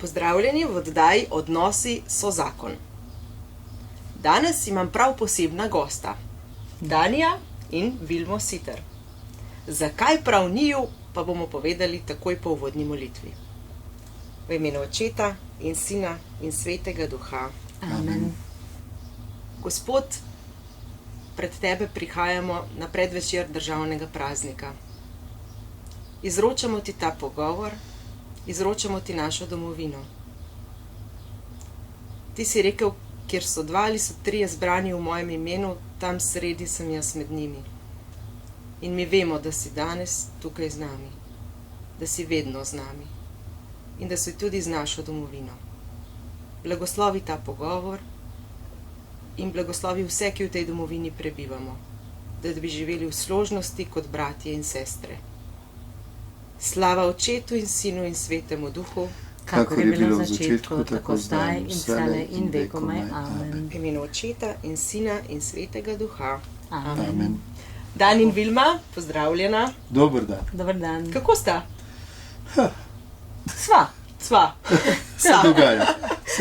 Pozdravljeni v oddaji Odnosi so zakon. Danes imam prav posebna gosta, Danija in Vilmo Siter. Zakaj prav njiju, pa bomo povedali takoj po uvodni molitvi. V imenu Očeta in Sina in Svetega Duha. Amen. Gospod, pred tebe prihajamo na predvečer državnega praznika. Izročamo ti ta pogovor, izročamo ti našo domovino. Ti si rekel, kjer so dva ali so trije zbrani v mojem imenu, tam sredi sem jaz med njimi. In mi vemo, da si danes tukaj z nami, da si vedno z nami in da si tudi z našo domovino. Blagoslovi ta pogovor in blagoslovi vse, ki v tej domovini prebivamo, da bi živeli v složnosti kot bratje in sestre. Slava Očetu in Sinu in Svetemu Duhu, Kakor je bilo v začetku, tako zdaj in vselej in vekomaj. Amen. v imenu Očeta in Sina in Svetega Duha. Amen. Dan in Vilma, pozdravljena. Dober dan. Dobar dan. Kako sta? Sva. Sva. Se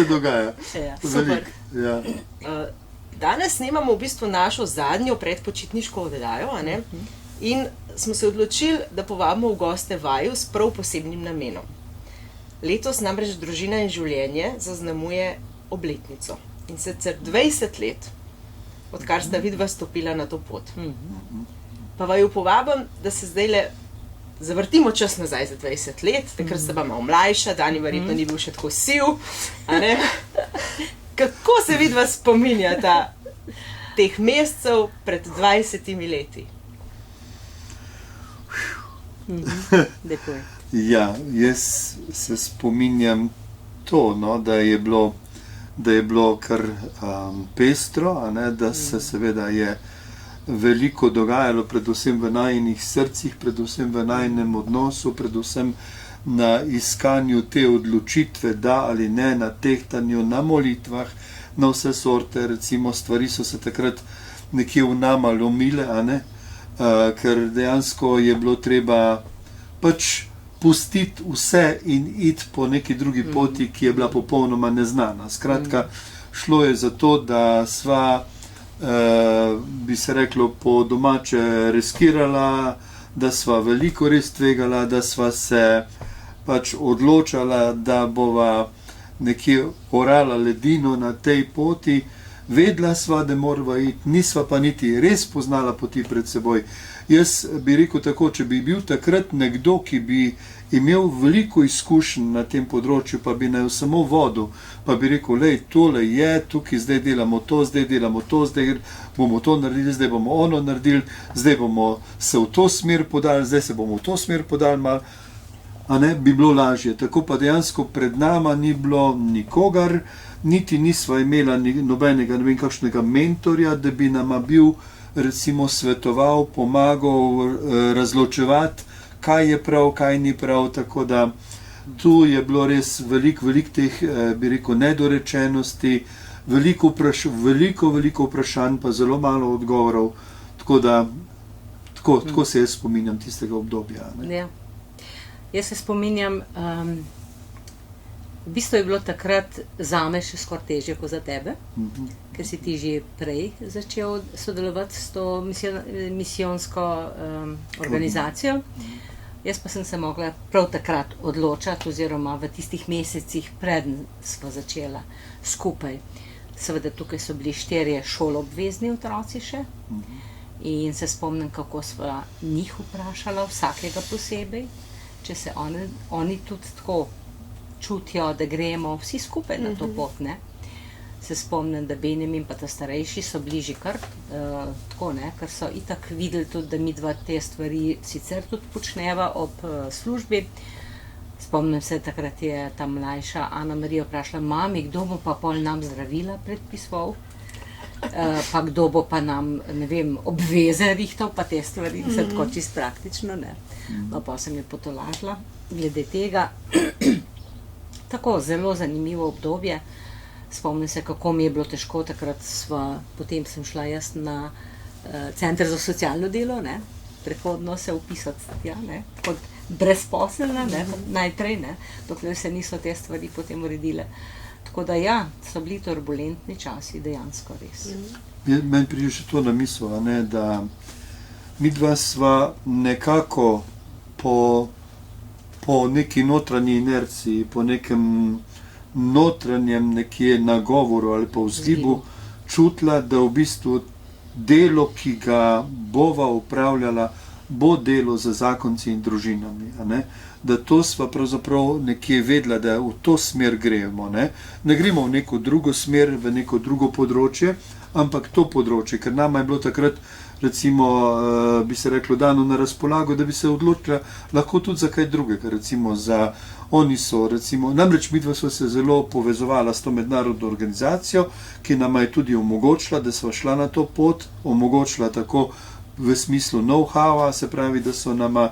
dogaja. Ja. Veliko. Ja. Danes snemamo v bistvu našo zadnjo predpočitniško oddajo, a ne? In smo se odločili, da povabimo v goste vaju s prav posebnim namenom. Letos namreč Družina in življenje zaznamuje obletnico. In sicer 20 let, odkar sta vidva stopila na to pot. Pa vaju povabim, da se zdajle zavrtimo čas nazaj za 20 let, takrat sta pa malo mlajša, Dani verjetno ni bil še tako siv, a ne? Kako se vidva spominjata teh mesecev pred 20 leti? Lepo je. Ja, jaz se spominjam to, no, da je bilo kar pestro, a ne, da se seveda je veliko dogajalo, predvsem v najinih srcih, predvsem v najinem odnosu, predvsem na iskanju te odločitve, da ali ne, na tehtanju, na molitvah, na vse sorte, recimo stvari so se takrat nekje v nama lomile, a ne, ker dejansko je bilo treba pač pustiti vse in iti po neki drugi poti, ki je bila popolnoma neznana. Skratka, šlo je za to, da sva, bi se reklo, po domače riskirala, da sva veliko res tvegala, da sva se pač odločala, da bova nekje orala ledino na tej poti. Vedela sva, da morava iti, nisva pa niti res poznala poti pred seboj. Jaz bi rekel tako, če bi bil takrat nekdo, ki bi imel veliko izkušenj na tem področju, pa bi naj samo vodil, pa bi rekel, lej, tole je, tukaj zdaj delamo to, zdaj bomo to naredili, zdaj bomo ono naredili, zdaj bomo se v to smer podali, zdaj se bomo v to smer podali malo, a ne, bi bilo lažje. Tako pa dejansko pred nama ni bilo nikogar, niti nisva imela nobenega, ne vem kakšnega mentorja, da bi nama bil recimo svetoval, pomagal razločevati, kaj je prav, kaj ni prav, tako da tu je bilo res veliko teh, bi rekel, nedorečenosti, veliko vprašanj, pa zelo malo odgovorov, tako da tako se jaz spominjam tistega obdobja. Ne? Ja. Jaz se spominjam, v bistvu je bilo takrat zame še skoraj težje kot za tebe, ker si ti že prej začel sodelovati s to misijonsko organizacijo. Jaz pa sem se mogla prav takrat odločati, oziroma v tistih mesecih preden sva začela skupaj. Seveda tukaj so bili 4 šoloobvezni otroci še in se spomnim, kako sva njih vprašala, vsakega posebej, če se oni tudi tako čutijo, da gremo vsi skupaj na to pot, ne. Se spomnim, da Benjamin pa ta starejši so bili že kar tako, ne, ker so itak videli tudi, da mi dva te stvari sicer tudi počneva ob službi. Spomnim se, takrat je ta mlajša Ana Marija vprašala, mami, kdo bo pa pol nam zdravila predpisoval, pa kdo bo pa nam, ne vem, obveze rihtal, pa te stvari, se tako čisto praktično, ne. No, pa sem je potolažila glede tega. Tako, zelo zanimivo obdobje. Spomnim se, kako mi je bilo težko, takrat potem sem šla jaz na center za socialno delo, ne? prehodno se upisati tja, ne, kot brezposelna, ne, najprej, ne, dokler se niso te stvari potem uredile. Tako da ja, so bili turbulentni časi, dejansko res. Meni pride še to na misel, a ne, da midva sva nekako po neki notranji inerciji, po nekem notranjem nekje nagovoru ali pa vzgibu čutila, da v bistvu delo, ki ga bova upravljala, bo delo za zakonci in družinami. A ne? Da to sva pravzaprav nekje vedela, da v to smer gremo. Ne gremo v neko drugo smer, v neko drugo področje, ampak to področje, ker nama je bilo takrat, recimo, bi se reklo, dano na razpolago, da bi se odločila lahko tudi za kaj drugega, recimo za oni so, recimo, namreč midva sva se zelo povezovala s to mednarodno organizacijo, ki nama je tudi omogočila, da sva šla na to pot, omogočila tako v smislu know-howa, se pravi, da so nama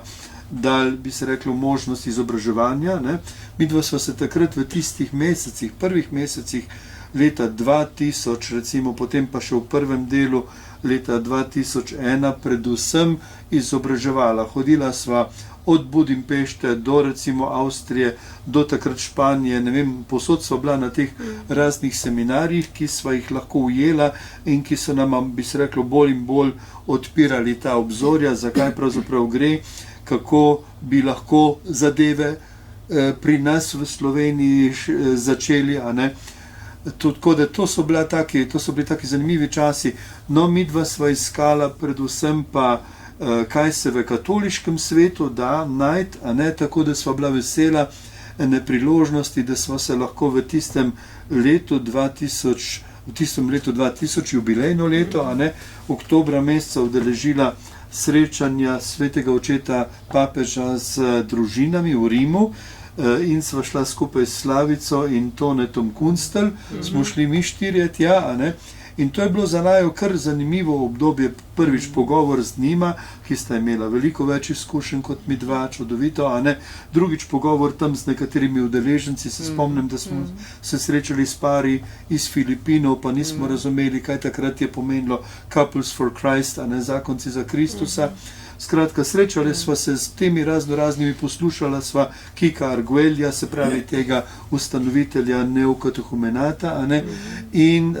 dali, bi se reklo, možnost izobraževanja. Ne? Midva sva se takrat v tistih mesecih, prvih mesecih leta 2000, recimo, potem pa še v prvem delu leta 2001 predvsem izobraževala. Hodila sva od Budimpešte do recimo Avstrije, do takrat Španije, ne vem, posod sva bila na teh raznih seminarjih, ki sva jih lahko ujela in ki so nama, bi se reklo, bolj in bolj odpirali ta obzorja, zakaj pravzaprav gre, kako bi lahko zadeve pri nas v Sloveniji začeli, a ne. Tako da to so bili taki zanimivi časi. No, midva sva iskala predvsem pa, kaj se v katoliškem svetu da najti, a ne, tako da sva bila vesela ene priložnosti, da sva se lahko v tistem letu 2000, jubilejno leto, a ne, oktobra meseca udeležila srečanja svetega očeta papeža z družinami v Rimu, in sva šla skupaj s Slavico in Tonetom Kunstelj, smo šli mi štirje tja, a ne? In to je bilo za naju kar zanimivo obdobje, prvič pogovor z njima, ki sta imela veliko več izkušenj kot mi dva, čudovito, a ne? Drugič pogovor tam z nekaterimi udeleženci, se spomnim, da smo se srečali s pari iz Filipinov, pa nismo razumeli, kaj takrat je pomenilo Couples for Christ, a ne, zakonci za Kristusa. Skratka, srečali sva se s temi raznimi, poslušala sva Kika Arguelja, se pravi tega ustanovitelja Neokatehumenata, a ne, in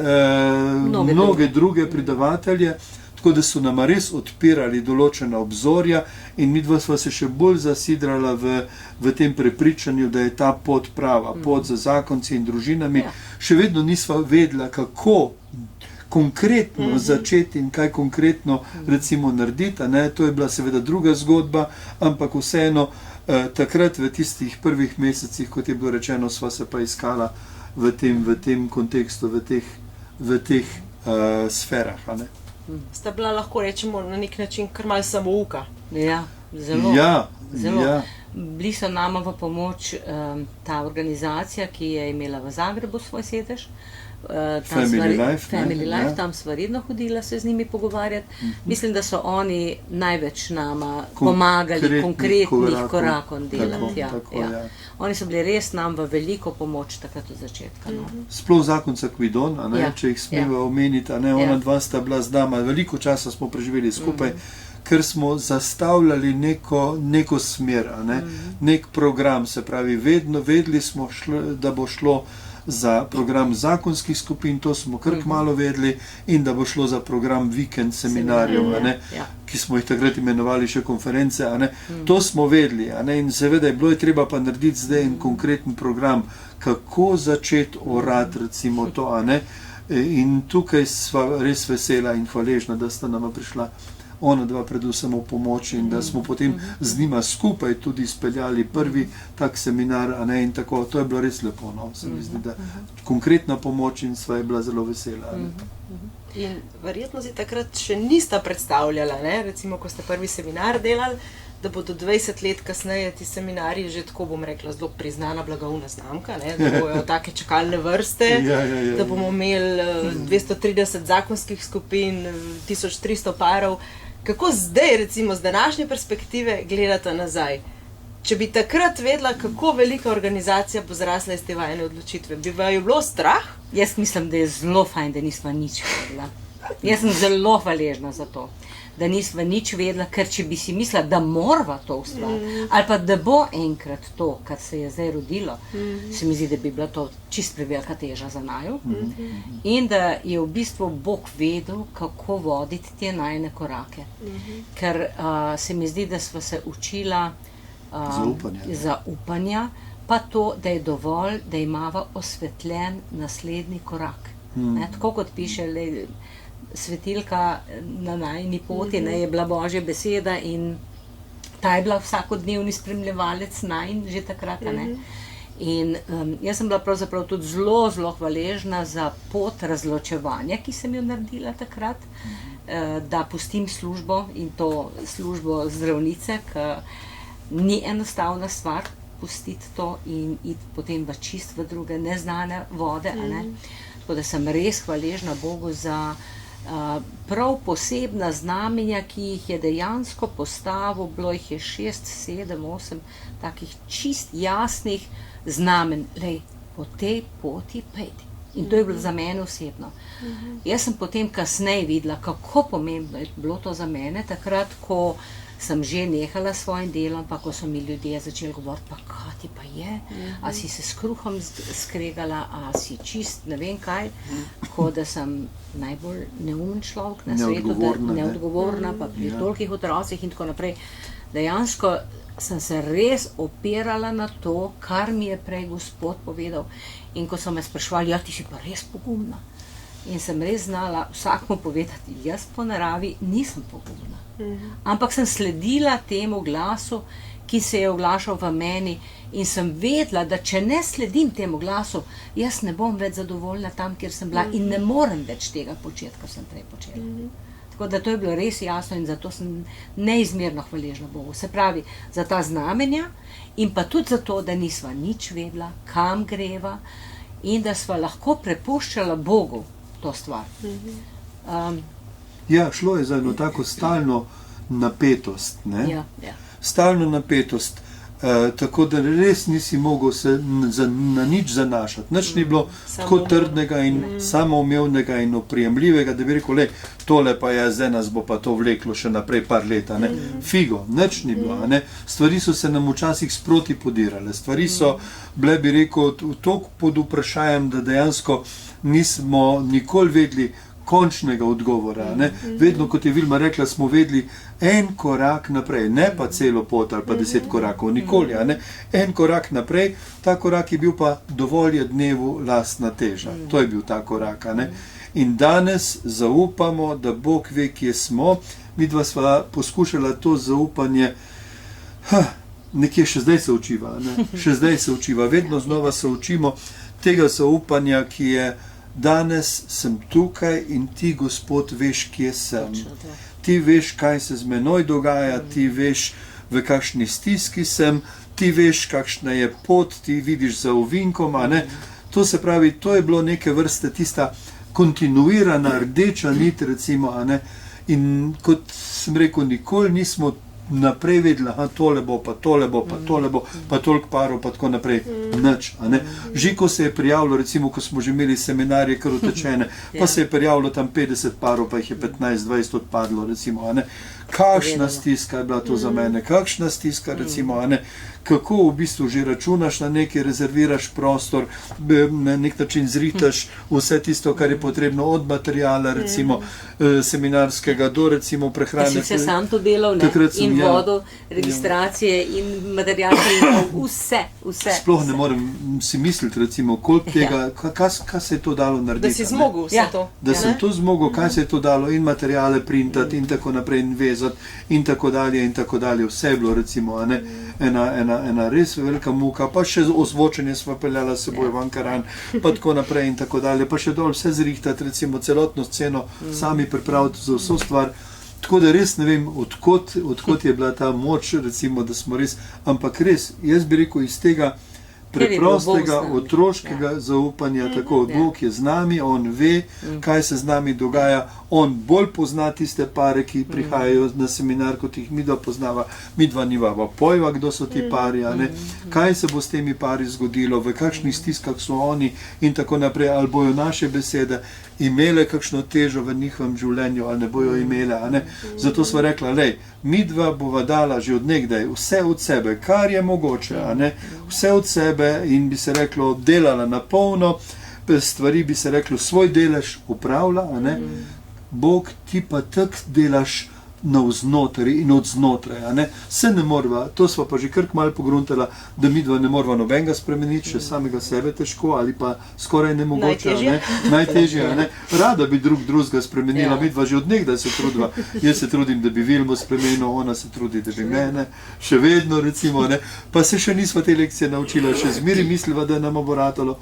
mnoge druge predavatelje, tako da so nama res odpirali določena obzorja in midva sva se še bolj zasidrala v tem prepričanju, da je ta pot prava, pot za zakonci in družinami. Še vedno nisva vedela, kako konkretno začeti in kaj konkretno recimo narediti, a ne, to je bila seveda druga zgodba, ampak vseeno takrat v tistih prvih mesecih, kot je bilo rečeno, sva se pa iskala v tem kontekstu, v teh sferah, a ne. Sta bila, lahko rečemo, na nek način kar malo samouka. Ja, zelo. Zelo. Ja. Bili so nama v pomoč ta organizacija, ki je imela v Zagrebu svoj sedež, Family Life, tam sva redno hodila se z njimi pogovarjati. Mislim, da so oni največ nama pomagali konkretnih korakov delati. Ja. Oni so bili res nam v veliko pomoč takrat od začetka. No. Sploh zakonca Kvidon, a ne, če jih smeva omeniti, a ne, ona dva sta bila z nama, veliko časa smo preživeli skupaj, ker smo zastavljali neko smer, a ne, nek program, se pravi, vedeli smo, da bo šlo za program zakonskih skupin, to smo kar kmalu vedeli, in da bo šlo za program vikend seminarjev, a ne, ki smo jih takrat imenovali še konference, a ne, to smo vedeli, a ne, in seveda je bilo treba pa narediti zdaj en konkreten program, kako začeti orati, recimo to, a ne, in tukaj sva res vesela in hvaležna, da sta nama prišla ona dva predvsem v pomoč in da smo potem z njima skupaj tudi izpeljali prvi tak seminar, a ne, in tako, to je bilo res lepo, no, se mi zdi, da konkretna pomoč in sva je bila zelo vesela. In verjetno si takrat še nista predstavljala, ne, recimo, ko ste prvi seminar delali, da bodo 20 let kasneje ti seminarji že, tako bom rekla, zelo priznana blagovna znamka, ne, da bojo take čakalne vrste, da bomo imeli 230 zakonskih skupin, 1300 parov. Kako zdaj, recimo, z današnje perspektive gledate nazaj? Če bi takrat vedela, kako velika organizacija bo zrasla iz te vajine odločitve, bi vaju bilo strah? Jaz mislim, da je zelo fajn, da nisva nič vedela. Jaz sem zelo hvaležna za to. da nisva nič vedela, ker če bi si mislila, da morava to ustvariti, ali pa da bo enkrat to, kar se je zdaj rodilo, se mi zdi, da bi bila to čist prevelika teža za naju. In da je v bistvu Bog vedel, kako voditi te najine korake. Ker se mi zdi, da sva se učila zaupanja, pa to, da je dovolj, da imava osvetljen naslednji korak. Tako kot piše svetilka na najini poti, je bila Božja beseda in ta je bila vsakodnevni spremljevalec najin že takrat. In jaz sem bila pravzaprav tudi zelo, zelo hvaležna za pot razločevanja, ki sem jo naredila takrat, da pustim službo in to službo zdravnice, ki ni enostavna stvar pustiti to in iti potem v čist v druge neznane vode. Tako da sem res hvaležna Bogu za prav posebna znamenja, ki jih je dejansko postavil, bilo jih je 6, 7, 8 takih čist jasnih znamen, lej, po tej poti pejdi. In to je bilo za mene osebno. Jaz sem potem kasneje videla, kako pomembno je bilo to za mene, takrat, ko sem že nehala s svojim delom, pa ko so mi ljudje začeli govoriti, pa kaj ti pa je, a si se s kruhom skregala, a si čist ne vem kaj, tako da sem najbolj neumen človek na svetu, neodgovorna, pa pri tolikih otrocih in tako naprej. Dejansko sem se res opirala na to, kar mi je prej Gospod povedal. In ko so me spraševali, ja, ti si pa res pogumna. In sem res znala vsakmu povedati, jaz po naravi nisem pogumna. Ampak sem sledila temu glasu, ki se je oglašal v meni in sem vedela, da če ne sledim temu glasu, jaz ne bom več zadovoljna tam, kjer sem bila in ne morem več tega početi, kar sem prej počela. Tako da to je bilo res jasno in zato sem neizmerno hvaležna Bogu. Se pravi, za ta znamenja in pa tudi zato, da nisva nič vedela, kam greva in da sva lahko prepuščala Bogu to stvar. Ja, šlo je za eno tako stalno napetost, ne? Ja. Stalno napetost, tako da res nisi mogel se na nič zanašati. Nič ni bilo tako trdnega in samoumevnega in oprijemljivega, da bi rekel, le, tole pa je, zdaj nas bo pa to vleklo še naprej par leta, ne? Figo, nič ni bilo, ne? Stvari so se nam včasih sproti podirale, stvari so bile, bi rekel, toliko pod vprašanjem, da dejansko nismo nikoli vedeli končnega odgovora, ne? Vedno, kot je Vilma rekla, smo vedeli en korak naprej, ne pa celo pot ali pa 10 korakov, nikoli, ne? En korak naprej, ta korak je bil pa dovolj je dnevu lastna teža, to je bil ta korak, ne? In danes zaupamo, da Bog ve, kje smo, midva sva poskušala to zaupanje, nekje še zdaj se učiva, ne? Še zdaj se učiva, vedno znova se učimo tega zaupanja, ki je danes sem tukaj in ti, Gospod, veš, kje sem. Ti veš, kaj se z menoj dogaja, ti veš, v kakšni stiski sem, ti veš, kakšna je pot, ti vidiš za ovinkom, ne? To se pravi, to je bilo neke vrste tista kontinuirana rdeča nit, recimo, ne? In kot sem rekel, nikoli nismo naprej vedela, tole bo, pa tole bo, pa tole bo, pa toliko parov, pa tako naprej, nič, a ne. Že ko se je prijavilo, recimo, ko smo že imeli seminarje kar utečene, pa se je prijavilo tam 50 parov, pa jih je 15-20 odpadlo, recimo, a ne. Kakšna stiska je bila to za mene, kakšna stiska, recimo, a ne. Kako v bistvu že računaš na nekaj, rezerviraš prostor, na nek način zritaš vse tisto, kar je potrebno od materijala, recimo seminarskega do recimo prehrane. Si vse sam to delal, ne? In vodo, registracije in materijale in vse. Sploh ne morem si misliti, recimo, koliko tega, kaj se je to dalo narediti. Da si zmogel vse to. Da sem to zmogel, kaj se je to dalo in materijale printati in tako naprej in vezati in tako dalje, vse je bilo, recimo, a ne, ena res velika muka, pa še ozvočenje sva peljala s seboj v Ankaran, pa tako naprej in tako dalje, pa še dol vse zrihtati, recimo celotno sceno sami pripraviti za vso stvar. Tako da res ne vem, odkot je bila ta moč, recimo, da smo res, ampak res, jaz bi rekel iz tega preprostega otroškega zaupanja, tako Bog je z nami, on ve, kaj se z nami dogaja, on bolj pozna tiste pare, ki prihajajo na seminar, kot jih midva poznava, midva nivava pojva, kdo so ti pari, kaj se bo s temi pari zgodilo, v kakšnih stiskah so oni in tako naprej, ali bojo naše besede imele kakšno težo v njihovem življenju, ali ne bojo imele, Zato sva rekla, midva bova dala že od nekdaj vse od sebe, kar je mogoče, vse od sebe in bi se reklo, delala na polno, stvari bi se reklo, svoj delež upravlja, Bog ti pa tak delaš navznotraj in odznotraj, se ne morva, to sva pa že kar malo pogruntala, da midva ne morva nobenega spremeniti, še samega sebe težko ali pa skoraj nemogoče, najtežje, rada bi drugega spremenila, midva že od nekdaj se trudiva, jaz se trudim, da bi Vilmo spremenil, ona se trudi, da bi mene, še vedno recimo, pa se še nisva te lekcije naučila, še zmeri misliva, da nam bo ratalo,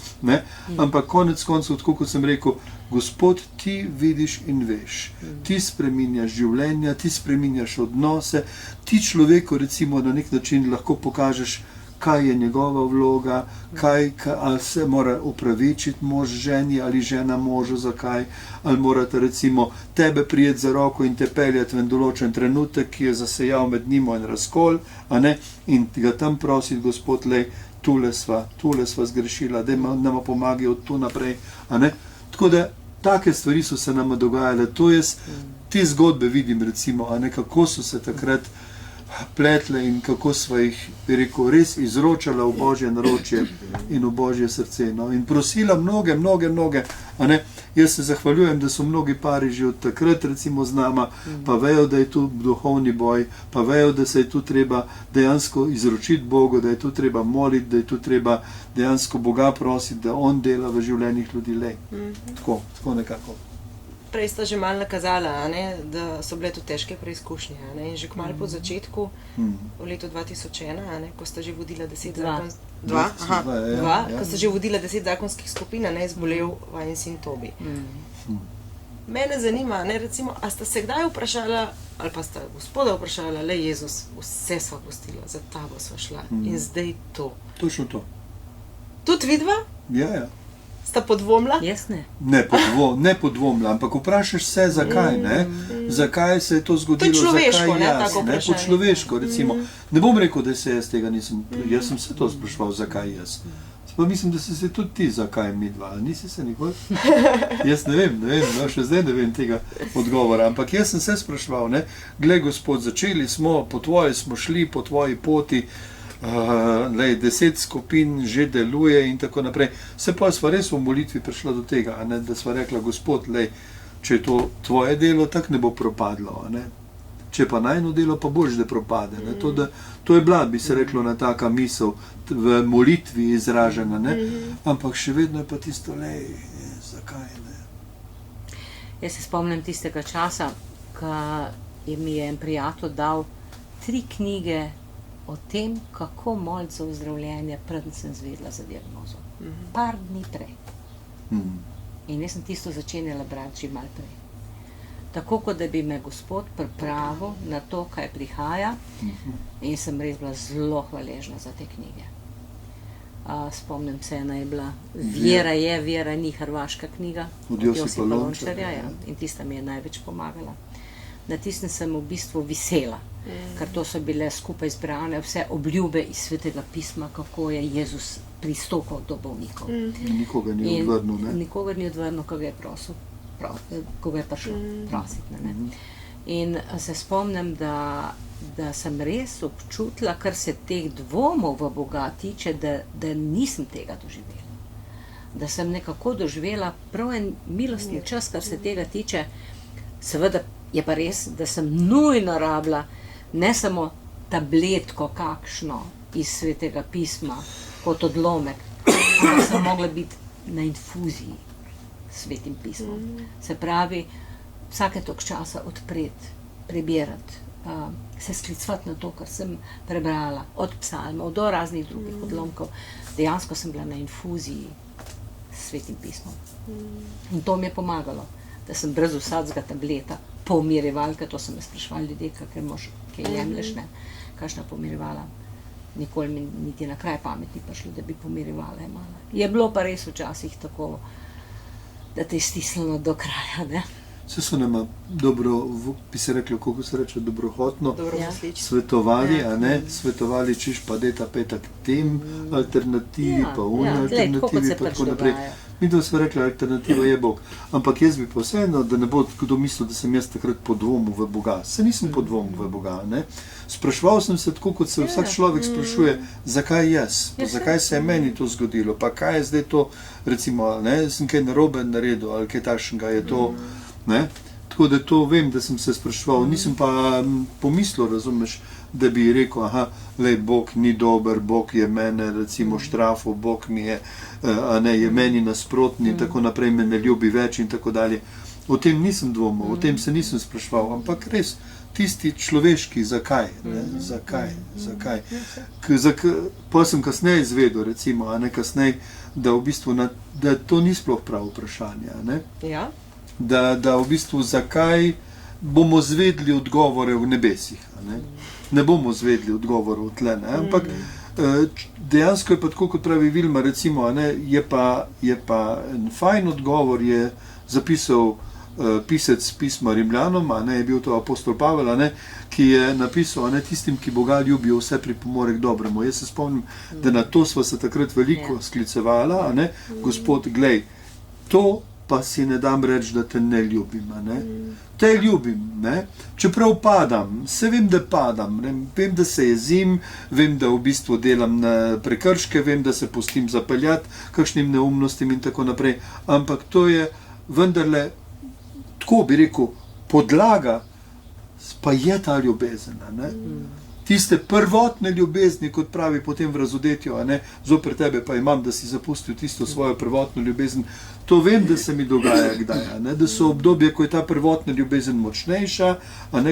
ampak konec koncev, tako kot sem rekel, Gospod, ti vidiš in veš, ti spreminjaš življenja, ti spreminjaš odnose, ti človeku recimo na nek način lahko pokažeš, kaj je njegova vloga, ali se mora upravičiti mož ženi ali žena možu, zakaj, ali morate recimo tebe prijeti za roko in te peljati v en določen trenutek, ki je zasejal med njima en razkol, in ga tam prositi, Gospod, tule sva zgrešila, da nama pomagi od tu naprej, Tako da, take stvari so se nama dogajale, to jaz te zgodbe vidim recimo, kako so se takrat pletle in kako sva jih, bi rekel, res izročala v Božje naročje in v Božje srce. In prosila mnoge, jaz se zahvaljujem, da so mnogi pari že od takrat recimo z nama, pa vejo, da je tu duhovni boj, pa vejo, da se je tu treba dejansko izročiti Bogu, da je tu treba moliti, da je tu treba dejansko Boga prositi, da on dela v življenjih ljudi. Tako nekako. Prej sta že malo nakazala, da so bile to težke preizkušnje. In že kmalu po začetku, v letu 2001, ko sta že vodila 10 zakonskih skupin, zbolel vajen sin Tobi. Mene zanima, recimo, a sta se kdaj vprašala, ali pa sta Gospoda vprašala, Jezus, vse sva pustila, za tabo sva šla in zdaj to. Točno to. Tudi vidva? Ja. Sta podvomila? Jaz ne. Ne podvomila, ampak vprašaš se, zakaj, Zakaj se je to zgodilo, to je človeško, zakaj jaz, tako vprašanje. Po človeško, recimo. Ne bom rekel, da se jaz tega nisem, jaz sem se to spraševal, zakaj jaz. Pa mislim, da si se tudi ti, zakaj midva, ali nisi se nikoli? Jaz ne vem, še zdaj ne vem tega odgovora, ampak jaz sem se spraševal, glej, Gospod, začeli smo, po tvoji smo šli, po tvoji poti, 10 skupin že deluje in tako naprej. Se pa sva res v molitvi prišla do tega, da sva rekla, Gospod, če je to tvoje delo, tak ne bo propadlo, Če pa najno delo, pa boš, da propade. To je bila, bi se reklo, na taka misel v molitvi izražena, ampak še vedno je pa tisto, zakaj, Jaz se spomnim tistega časa, ko mi je en prijatelj dal 3 knjige o tem, kako moliti za ozdravljenje, preden sem zvedela za diagnozo. Par dni prej. In jaz sem tisto začenjala brati že malo prej. Tako, kot da bi me Gospod pripravil na to, kaj prihaja, in sem res bila zelo hvaležna za te knjige. Spomnim se, ena je bila Vera ni hrvaška knjiga od Josipa Lončarja, in tista mi je največ pomagala. Na tistem sem v bistvu visela, ker to so bile skupaj zbrane vse obljube iz Svetega pisma, kako je Jezus pristopal do bolnikov. Nikogar ni odvrnil, Nikogar ni odvrnil, ko ga je prosil, ko ga je prišel prositi. In se spomnim, da sem res občutila, kar se teh dvomov v Boga tiče, da nisem tega doživela. Da sem nekako doživela prav en milostni čas, kar se tega tiče. Seveda je pa res, da sem nujno rabila ne samo tabletko kakšno iz Svetega pisma kot odlomek, ampak sem mogla biti na infuziji s Svetim pismom. Se pravi, vsake toliko časa odpreti, prebirati, se sklicvati na to, kar sem prebrala, od psalmov do raznih drugih odlomkov. Dejansko sem bila na infuziji s Svetim pismom. In to mi je pomagalo, da sem brez vsakega tableta, pomirjevalka, to so me spraševali ljudje, kaj jemlješ, kakšna pomirjevala. nikoli mi niti na kraj pametni prišlo, da bi pomirjevala imala. Je bilo pa res včasih tako, da te je stisnilo do kraja, ne? Vse so nama dobro, bi se reklo, kako se reče, dobrohotno svetovali, Ja. a ne, svetovali, čiš pa deta peta k tem alternativi, Ja, pa une ja, glej, tako kot alternativi, se pa pač tako naprej. dogaja. Mi to smo rekli, alternativa je Bog. Ampak jaz bi pa vseeno, da ne bo kdo mislil, da sem jaz takrat podvomil v Boga. Se nisem podvomil v Boga, ne. Spraševal sem se tako, kot se vsak človek sprašuje, zakaj jaz, pa zakaj se je meni to zgodilo, pa kaj je zdaj to, recimo, ne, sem kaj narobe naredil, ali kaj takšnega je to, ne. Tako da to vem, da sem se spraševal, nisem pa pomislil, razumeš, da bi rekel, aha, lej, Bog ni dober, Bog je mene, recimo, štrafil, Bog mi je, a ne, je meni nasprotni in tako naprej, me ne ljubi več in tako dalje. O tem nisem dvomil, o tem se nisem spraševal, ampak res, tisti človeški, zakaj, ne, zakaj. Pa sem kasneje izvedel, recimo, a ne, kasneje, da v bistvu, da to ni sploh pravo vprašanje, a ne. Ja. Da v bistvu zakaj bomo zvedli odgovore v nebesih. Ne bomo zvedli odgovorov tle, ne? Ampak dejansko je pa tako, kot pravi Vilma, recimo, ne, je pa en fajn odgovor, je zapisal pisec pisma Rimljanom, je bil to apostol Pavel, ki je napisal, tistim, ki Boga ljubijo, vse pripomore k dobremu. Jaz se spomnim, da na to sva se takrat veliko sklicevala, Gospod, glej, to pa si ne dam reči, da te ne ljubim. Te ljubim, čeprav padam, se vem, da padam, vem, da se jezim, vem, da v bistvu delam na prekrške, vem, da se pustim zapeljati kakšnim neumnostim in tako naprej, ampak to je vendarle, tako bi rekel, podlaga, pa je ta ljubezen. Tiste prvotne ljubezni, kot pravi potem v Razodetju, zoper tebe pa imam, da si zapustil tisto svojo prvotno ljubezen. To vem, da se mi dogaja kdaj, da so obdobje, ko je ta prvotna ljubezen močnejša,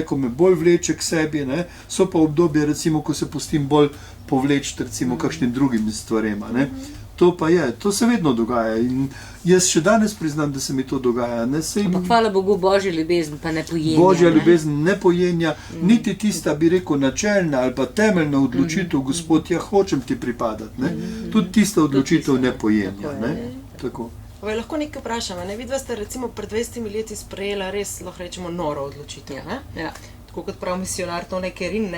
ko me bolj vleče k sebi, so pa obdobje, recimo, ko se pustim bolj povleči, recimo, kakšnim drugim stvarem. To pa je, to se vedno dogaja in jaz še danes priznam, da se mi to dogaja. Ampak hvala Bogu, Božja ljubezen pa ne pojenja. Božja ljubezen ne pojenja, niti tista, bi rekel, načelna ali pa temeljna odločitev, Gospod, ja, hočem ti pripadati. Tudi tista odločitev ne pojenja. Tako. Lahko nekaj vprašam, vidva ste recimo pred 20 leti sprejela res, lahko rečemo, noro odločitev. Tako kot prav misionar Tone Kerin,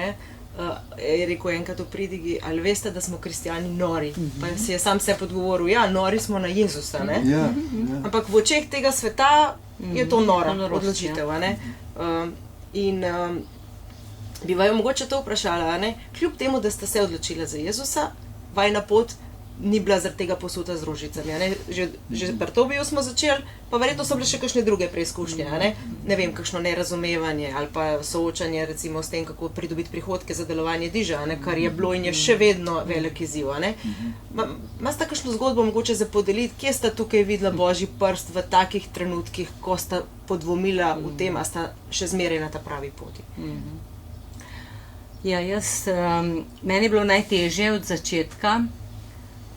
je rekel enkrat v pridigi, ali veste, da smo kristjani nori. Pa si je sam sebi odgovoril, ja, nori smo na Jezusa. Ampak v očeh tega sveta je to nora odločitev. In bi vaju mogoče to vprašala, kljub temu, da ste se odločila za Jezusa, vajna pot ni bila zaradi tega posuta z rožicami. Že pri Tobiju smo začeli, pa verjetno so bile še kakšne druge preizkušnje. Ne vem, kakšno nerazumevanje ali pa soočanje recimo s tem, kako pridobiti prihodke za delovanje diža, kar je bilo in je še vedno velik izziv. Imate kakšno zgodbo mogoče za podeliti, kje sta tukaj videla Božji prst v takih trenutkih, ko sta podvomila v tem, a sta še zmeraj na ta pravi poti? Ja, meni je bilo najtežje od začetka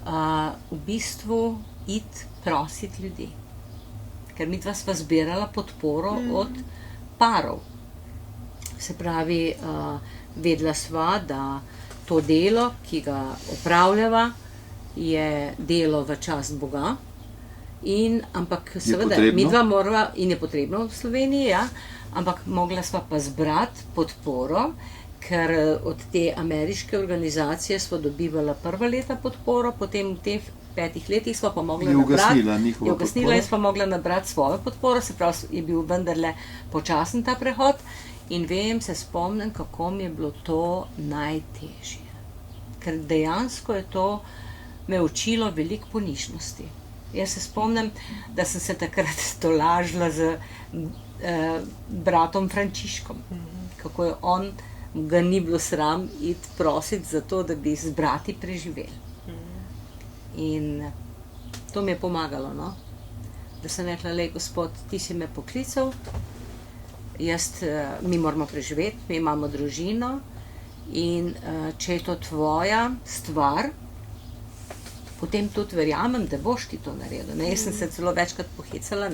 v bistvu iti prositi ljudi. Ker midva sva zbirala podporo od parov. Se pravi, vedela sva, da to delo, ki ga opravljava, je delo v čast Boga. Ampak seveda, midva morala, in je potrebno v Sloveniji, ja, ampak mogla sva pa zbrati podporo, ker od te ameriške organizacije smo dobivala prva leta podporo, potem v teh 5 letih smo pa mogla nabrati, je ugasnila in smo mogla nabrati svojo podporo, se pravi, je bil vendarle počasen ta prehod in se spomnim, kako mi je bilo to najtežje. Ker dejansko je to me učilo veliko ponižnosti. Jaz se spomnim, da sem se takrat tolažila z bratom Frančiškom, kako je on ga ni bilo sram iti prositi za to, da bi z brati preživeli. In to mi je pomagalo, da sem rekla, lej, Gospod, ti si me poklical, mi moramo preživeti, mi imamo družino in če je to tvoja stvar, potem tudi verjamem, da boš ti to naredil. Jaz sem se celo večkrat pohecala,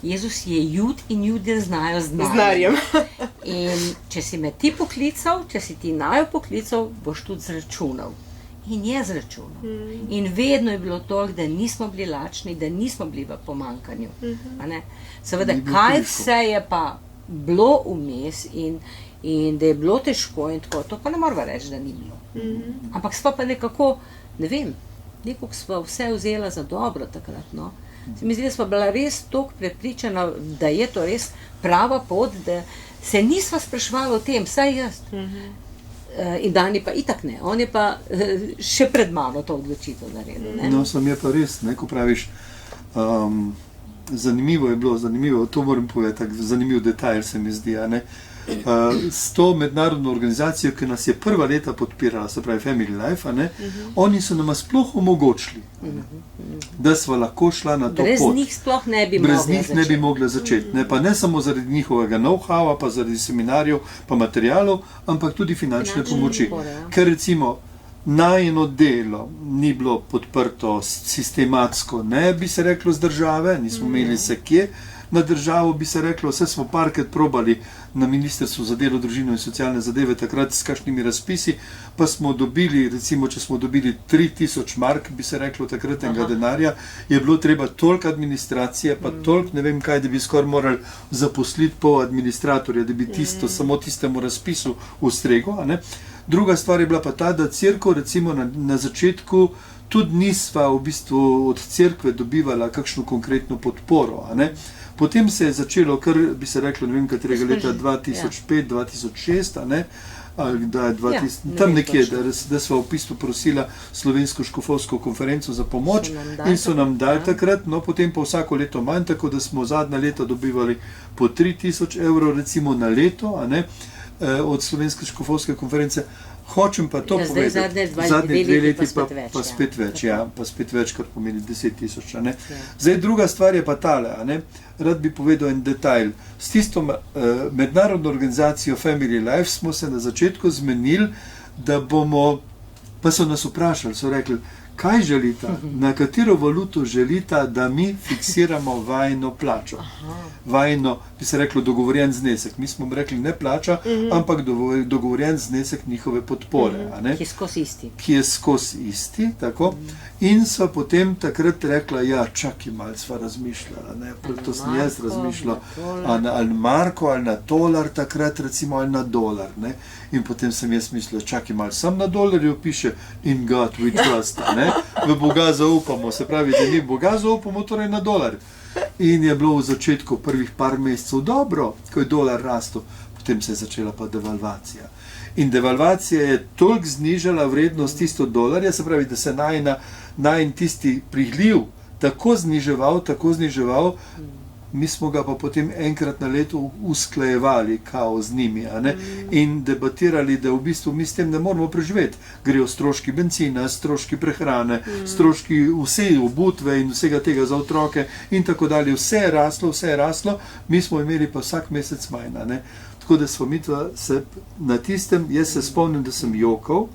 Jezus je Jud in Judje znajo Z denarjem. In če si me ti poklical, če si ti naju poklical, boš tudi zračunal. In je zračunal. In vedno je bilo toliko, da nismo bili lačni, da nismo bili v pomankanju. A ne? Seveda, Ni bilo kaj težko. vse je pa bilo vmes in da je bilo težko in tako, to pa ne moramo reči, da ni bilo. Ampak sva pa nekako, ne vem, nekako sva vse vzela za dobro takrat, no. Se mi zdi, da sva bila res toliko prepričana, da je to res prava pot, da se nisva spraševala o tem, saj jaz. In Dani pa itak ne, on je pa še pred mano to odločitev naredil, ne. No, sem je pa res, ne, ko praviš, zanimivo je bilo, to moram povedati, tak zanimiv detajl se mi zdi, a ne. S to mednarodno organizacijo, ki nas je prva leta podpirala, se pravi Family Life, a ne, oni so nama sploh omogočili, da sva lahko šla na to Brez pot. njih sploh ne bi Brez mogla njih ne bi začeti. mogla začeti. Ne? Pa ne samo zaradi njihovega know-howa, pa zaradi seminarjev, pa materialov, ampak tudi finančne pomoči. podpore, ja. Ker recimo najino delo ni bilo podprto sistematsko, ne bi se reklo z države, nismo imeli se kje. Na državo bi se reklo, vse smo parkrat probali na Ministrstvu za delo, družino in socialne zadeve takrat s kakšnimi razpisi, pa smo dobili, recimo, če smo dobili 3000 mark, bi se reklo takratnega denarja, je bilo treba toliko administracije, pa toliko ne vem kaj, da bi skoraj morali zaposliti pol administratorja, da bi samo tistemu razpisu ustregel, a ne. Druga stvar je bila pa ta, da cerkev recimo na začetku tudi nisva v bistvu od cerkve dobivala kakšno konkretno podporo, a ne. Potem se je začelo, kar bi se reklo, ne vem katerega leta, 2005-2006, a ne, ali da je 2000, ne tam vem nekje, točno. da sva v bistvu prosila Slovensko škofovsko konferenco za pomoč So nam dali in so nam dali ja. takrat, no potem pa vsako leto manj, tako da smo zadnja leta dobivali po 3000 evrov recimo na leto, a ne, od Slovenske škofovske konference. Hočem pa to Ja, zdaj povedati. zadnji dve leti pa pa, spet več, pa ja. spet več, ja, pa spet več, kar pomeni 10 000, a ne. Ja. Zdaj druga stvar je pa tale, a ne. Rad bi povedal en detajl. S tisto mednarodno organizacijo Family Life smo se na začetku zmenili, da bomo, pa so nas vprašali, so rekli, kaj želita, na katero valuto želita, da mi fiksiramo vajino plačo. Vajino, bi se reklo, dogovorjen znesek. Mi smo rekli ne plača, ampak dogovorjen znesek njihove podpore, a ne. Ki je skozi isti. Ki je skozi isti, tako. In sva potem takrat rekla, ja, čakaj, malo sva razmišljala, ne, to sem jaz marko, razmišljal, na tolar. ali marko, ali na tolar takrat, recimo, ali na dolar, ne. In potem sem jaz mislil, čakaj, malo sam na dolarju piše in God we trust, ne, v Boga zaupamo, se pravi, da mi Boga zaupamo, torej na dolar. In je bilo v začetku prvih par mesecev dobro, ko je dolar rastel, potem se je začela pa devalvacija. In devalvacija je toliko znižala vrednost tisto dolarja, se pravi, da se najin tisti priliv tako zniževal, mi smo ga pa potem enkrat na leto usklajevali kao z njimi, a ne, in debatirali, da v bistvu mi s tem ne moramo preživeti. Grejo stroški bencina, stroški prehrane, stroški vse obutve in vsega tega za otroke in tako dalje. Vse je raslo, mi smo imeli pa vsak mesec manj, a ne. Tako da smo mi se na tistem, jaz se spomnim, da sem jokal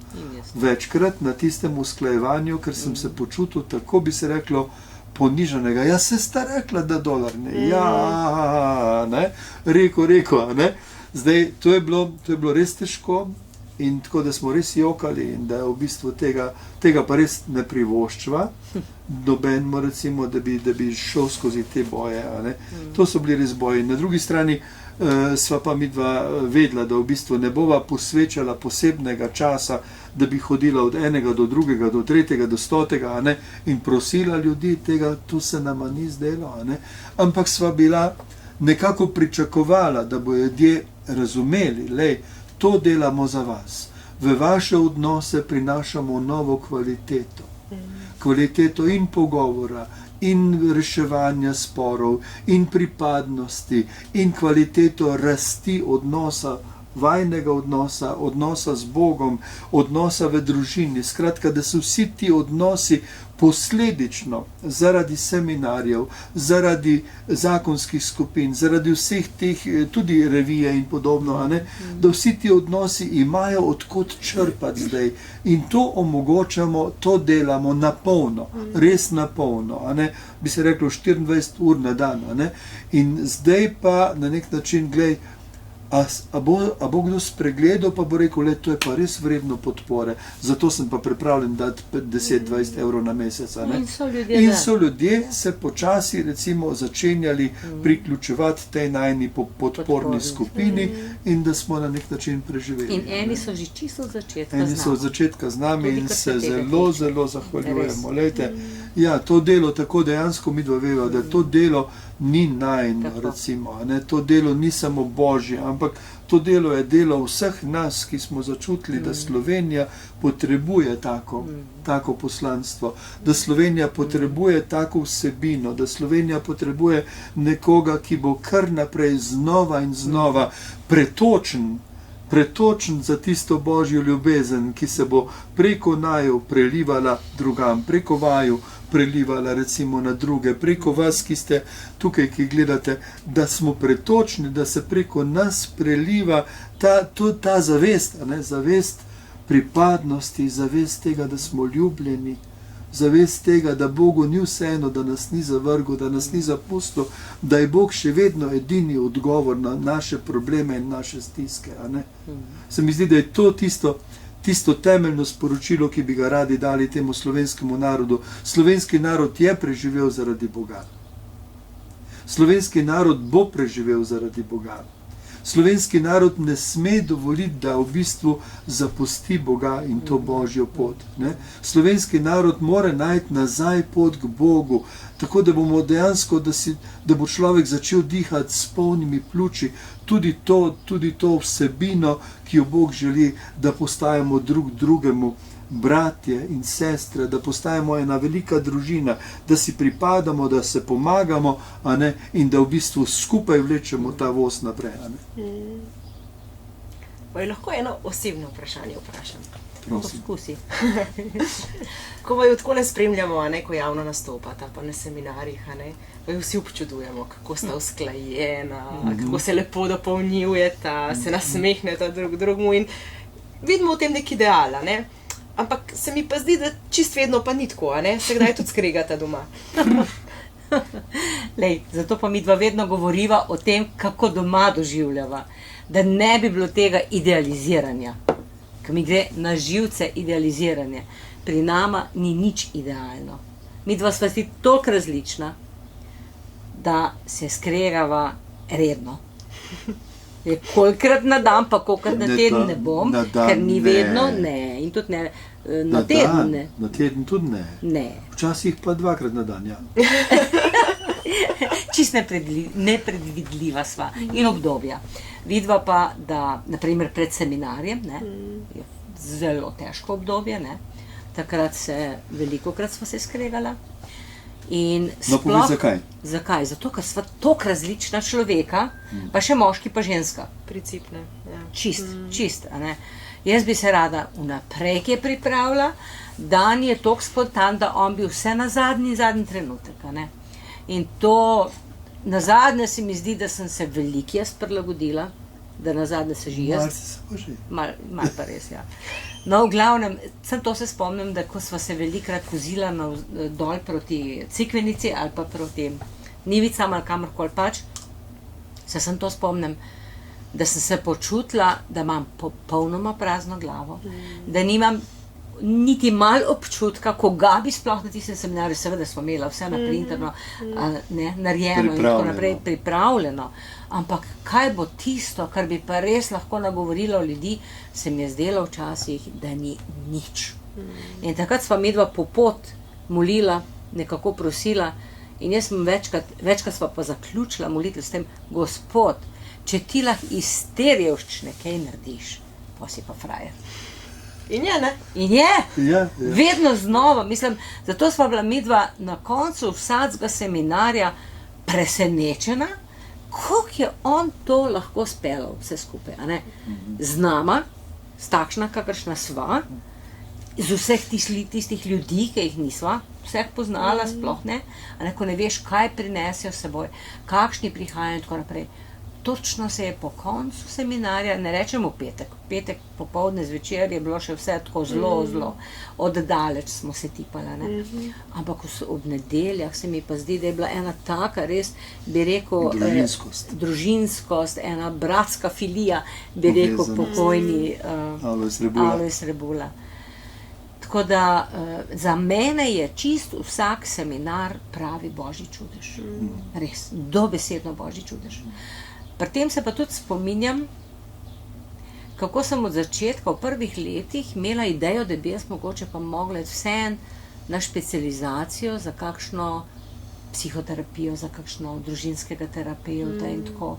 večkrat na tistem usklajevanju, ker sem se počutil, tako bi se reklo, ponižanega. Ja, se sta rekla, da dolar ne. Ja, ne. Reko, ne. Zdaj, to je bilo res težko in tako, da smo res jokali in da v bistvu tega pa res ne privoščva nobenemu, recimo, da bi šel skozi te boje, a ne. To so bili res boji. Na drugi strani sva pa midva vedela, da v bistvu ne bova posvečala posebnega časa, da bi hodila od enega do drugega, do tretjega, do stotega, a ne, in prosila ljudi, tega tu se nama ni zdelo, a ne, ampak sva bila nekako pričakovala, da bodo ljudje razumeli, lej, to delamo za vas, v vaše odnose prinašamo novo kvaliteto, kvaliteto in pogovora, in reševanja sporov, in pripadnosti, in kvaliteto rasti odnosa vajnega odnosa, odnosa z Bogom, odnosa v družini. Skratka, da so vsi ti odnosi posledično zaradi seminarjev, zaradi zakonskih skupin, zaradi vseh teh, tudi revije in podobno, a ne, da vsi ti odnosi imajo odkot črpati zdaj. In to omogočamo, to delamo na polno, res na polno, a ne, bi se reklo 24 ur na dan, a ne. In zdaj pa na nek način, glej, a bo kdo spregledal, pa bo rekel, to je pa res vredno podpore, zato sem pa pripravljen dati 10-20 evrov na mesec. Ne? In so ljudje se počasi recimo začenjali priključevati tej najni podporni skupini in da smo na nek način preživeli. In eni so že čisto od začetka z nami. Eni so od začetka z nami in se zelo, zelo zahvaljujemo. Lejte, ja, to delo tako dejansko midva veva, da to delo ni najno, recimo, ne? To delo ni samo Božje, ampak to delo je delo vseh nas, ki smo začutili, da Slovenija potrebuje tako poslanstvo, da Slovenija potrebuje tako vsebino, da potrebuje nekoga, ki bo kar naprej znova in znova pretočen za tisto Božjo ljubezen, ki se bo preko naju prelivala drugam, preko vaju prelivala recimo na druge, preko vas, ki ste tukaj, ki gledate, da smo pretočni, da se preko nas preliva ta zavest, zavest pripadnosti, zavest tega, da smo ljubljeni, zavest tega, da Bogu ni vseeno, da nas ni zavrgel, da nas ni zapustil, da je Bog še vedno edini odgovor na naše probleme in naše stiske. Se mi zdi, da je to tisto temeljno sporočilo, ki bi ga radi dali temu slovenskemu narodu. Slovenski narod je preživel zaradi Boga. Slovenski narod bo preživel zaradi Boga. Slovenski narod ne sme dovoliti, da v bistvu zapusti Boga in to Božjo pot. Ne? Slovenski narod mora najti nazaj pot k Bogu, tako da bomo dejansko, da bo človek začel dihati s polnimi pljuči, tudi to vsebino, ki jo Bog želi, da postajamo drug drugemu bratje in sestre, da postajamo ena velika družina, da si pripadamo, da se pomagamo, in da v bistvu skupaj vlečemo ta voz naprej. Pa je lahko eno osebno vprašanje vprašam? Poskusi. Ko vaju tako ne spremljamo, ko javno nastopata, pa na seminarjih, vaju vsi občudujemo, kako sta usklajena, kako se lepo dopolnjujeta, se nasmehneta drug drugemu in vidimo v tem nek ideal, ampak se mi pa zdi, da čist vedno pa ni tako, se kdaj tudi skregata doma. Lej, zato pa mi dva vedno govoriva o tem, kako doma doživljava, da ne bi bilo tega idealiziranja, ko mi gre na živce idealiziranje. Pri nama ni nič idealno. Mi dva sva si toliko različna, da se skregava redno. Kolikrat na dan, pa kolikrat na teden ne bom, ker ni vedno, ne, in tudi ne, na teden ne. Na teden tudi ne. Ne. Včasih pa 2krat na dan, ja. Čist nepredvidljiva sva in obdobja. Vidva pa, da, naprimer pred seminarjem, je zelo težko obdobje, takrat velikokrat sva se skregala. No, povej, zakaj? Zakaj? Zato, ker sva toliko različna človeka, pa še moški, pa ženska. Principne, ja. Čist, Jaz bi se rada vnaprej kje pripravila, dan je toliko spontan, da on bi vse na zadnji trenutek, In to, na zadnje se mi zdi, da sem se veliko jaz prilagodila, da na zadnje se že jaz. Mal pa res, ja. No, v glavnem, sem to se spomnim, da ko sva se velikrat vozila dol proti Cikvenici ali pa proti Nivicam ali kamorkoli pač, se sem to spomnim, da sem se počutila, da imam popolnoma prazno glavo, da nimam niti malo občutka, koga bi sploh na tistem seminarju, seveda smo imela vse naprinterno, narejeno in tako naprej, pripravljeno, ampak kaj bo tisto, kar bi pa res lahko nagovorilo ljudi, se mi je zdelo včasih, da ni nič. In takrat sva midva po pot molila, nekako prosila in jaz sem večkrat sva pa zaključila molitev s tem, Gospod, če ti lahko iz te revščine kaj narediš, pa si pa frajer. In je, ne? In je, Ja. vedno znova, mislim, zato sva bila midva na koncu vsakega seminarja presenečena, kako je on to lahko speljal vse skupaj, a ne? Z nama, s takšna, kakršna sva, z vseh tistih ljudi, ki jih nisva vseh poznala, sploh ne, a ne, ko ne veš, kaj prinesejo s seboj, kakšni prihajajo in tako naprej. Točno se je po koncu seminarja, ne rečemo petek popoldne zvečer je bilo še vse tako zelo oddaleč smo se tipala, ne. Ampak ob nedeljah se mi pa zdi, da je bila ena taka res, bi rekel, družinskost, ena bratska filija, bi rekel pokojni Alojz Rebula. Tako da za mene je čist vsak seminar pravi božji čudež. Res, dobesedno božji čudež. Pri tem se pa tudi spominjam, kako sem od začetka v prvih letih imela idejo, da bi jaz mogoče pa mogla vseeno na specializacijo za kakšno psihoterapijo, za kakšno družinskega terapeuta in tako.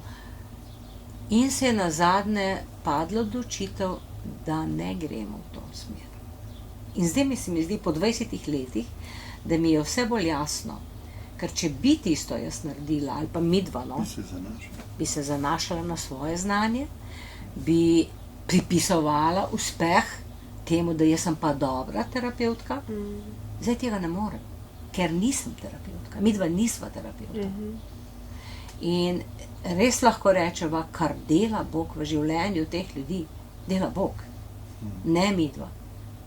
In se je nazadnje padlo odločitev, da ne gremo v to smer. In zdaj se mi zdi po 20 letih, da mi je vse bolj jasno, ker če bi tisto jaz naredila, ali pa midva, no, bi se zanašala na svoje znanje, bi pripisovala uspeh temu, da jaz sem pa dobra terapeutka, zdaj tega ne morem, ker nisem terapeutka, midva nisva terapeutka. In res lahko rečeva, kar dela Bog v življenju teh ljudi, dela Bog, ne midva.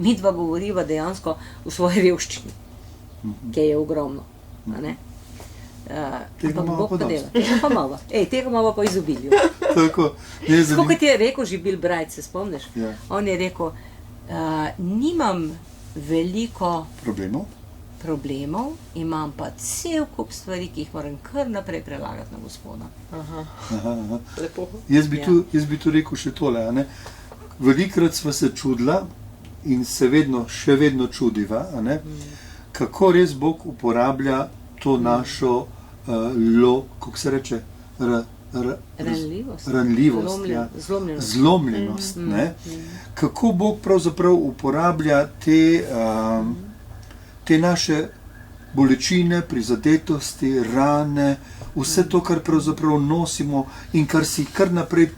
Midva govoriva dejansko v svoji revščini, ki je ogromno. Tega malo pa dosti. Tega malo pa izobilju. Tako kot je rekel Žibil Brajc, se spomniš? Ja. On je rekel, nimam veliko problemov, imam pa cel kup stvari, ki jih moram kar naprej prelagati na Gospoda. Lepo. Jaz bi tu rekel še tole, a ne? Velikokrat sva se čudila in se še vedno čudiva, a ne? Kako res Bog uporablja to našo kako se reče, ranljivost, zlomljenost, ne? Kako Bog pravzaprav uporablja te naše bolečine, prizadetosti, rane, vse to, kar pravzaprav nosimo in kar si kar naprej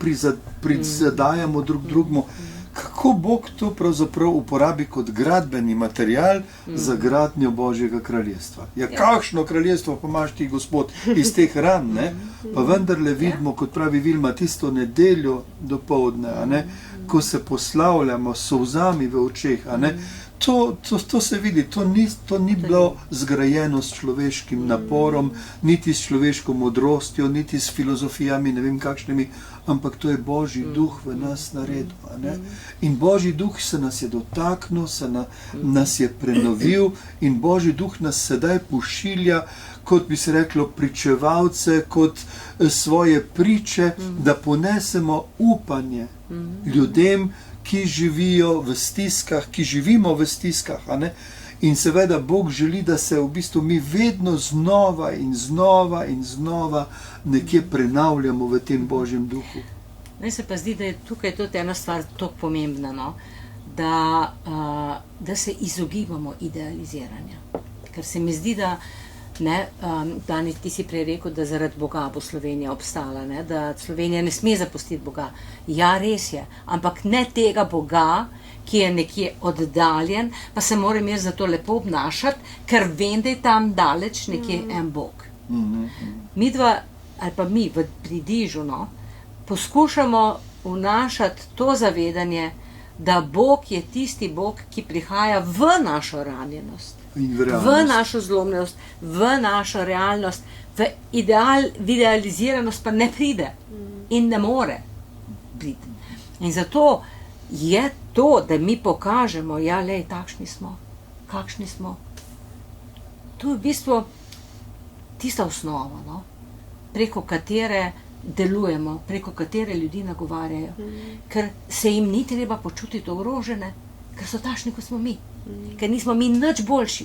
prizadajamo drugemu. Kako Bog to pravzaprav uporabi kot gradbeni material za gradnjo Božjega kraljestva. Ja, kakšno kraljestvo pa imaš ti, Gospod, iz teh ran, ne? Pa vendarle vidimo, kot pravi Vilma, tisto nedeljo dopoldne, a ne? Ko se poslavljamo s solzami v očeh, a ne? To se vidi, to ni bilo zgrajeno s človeškim naporom, niti s človeško modrostjo, niti s filozofijami, ne vem kakšnimi, ampak to je Božji duh v nas naredil. In Božji duh se nas je dotaknil, nas je prenovil in Božji duh nas sedaj pošilja, kot bi se reklo, pričevalce, kot svoje priče, da ponesemo upanje ljudem, ki živijo v stiskah, ki živimo v stiskah, a ne? In seveda Bog želi, da se v bistvu mi vedno znova in znova in znova nekje prenavljamo v tem Božjem duhu. Meni se pa zdi, da je tukaj tudi ena stvar tako pomembna, no? Da se izogibamo idealiziranja. Ker se mi zdi, da Dani, ti si prej rekel, da zaradi Boga bo Slovenija obstala, ne? Da Slovenija ne sme zapustiti Boga. Ja, res je, ampak ne tega Boga, ki je nekje oddaljen, pa se moram jaz zato lepo obnašati, ker vem, da je tam daleč nekje en Bog. Midva, ali pa mi pri Dižu, no, poskušamo vnašati to zavedanje, da Bog je tisti Bog, ki prihaja v našo ranjenost. V našo zlomljenost, v našo realnost, v idealiziranost pa ne pride in ne more priti. In zato je to, da mi pokažemo, ja, lej, takšni smo, kakšni smo. To je v bistvu tista osnova, no? Preko katere delujemo, preko katere ljudi nagovarjajo, ker se jim ni treba počutiti ogrožene, ker so takšni, kot smo mi. Ker nismo mi nič boljši,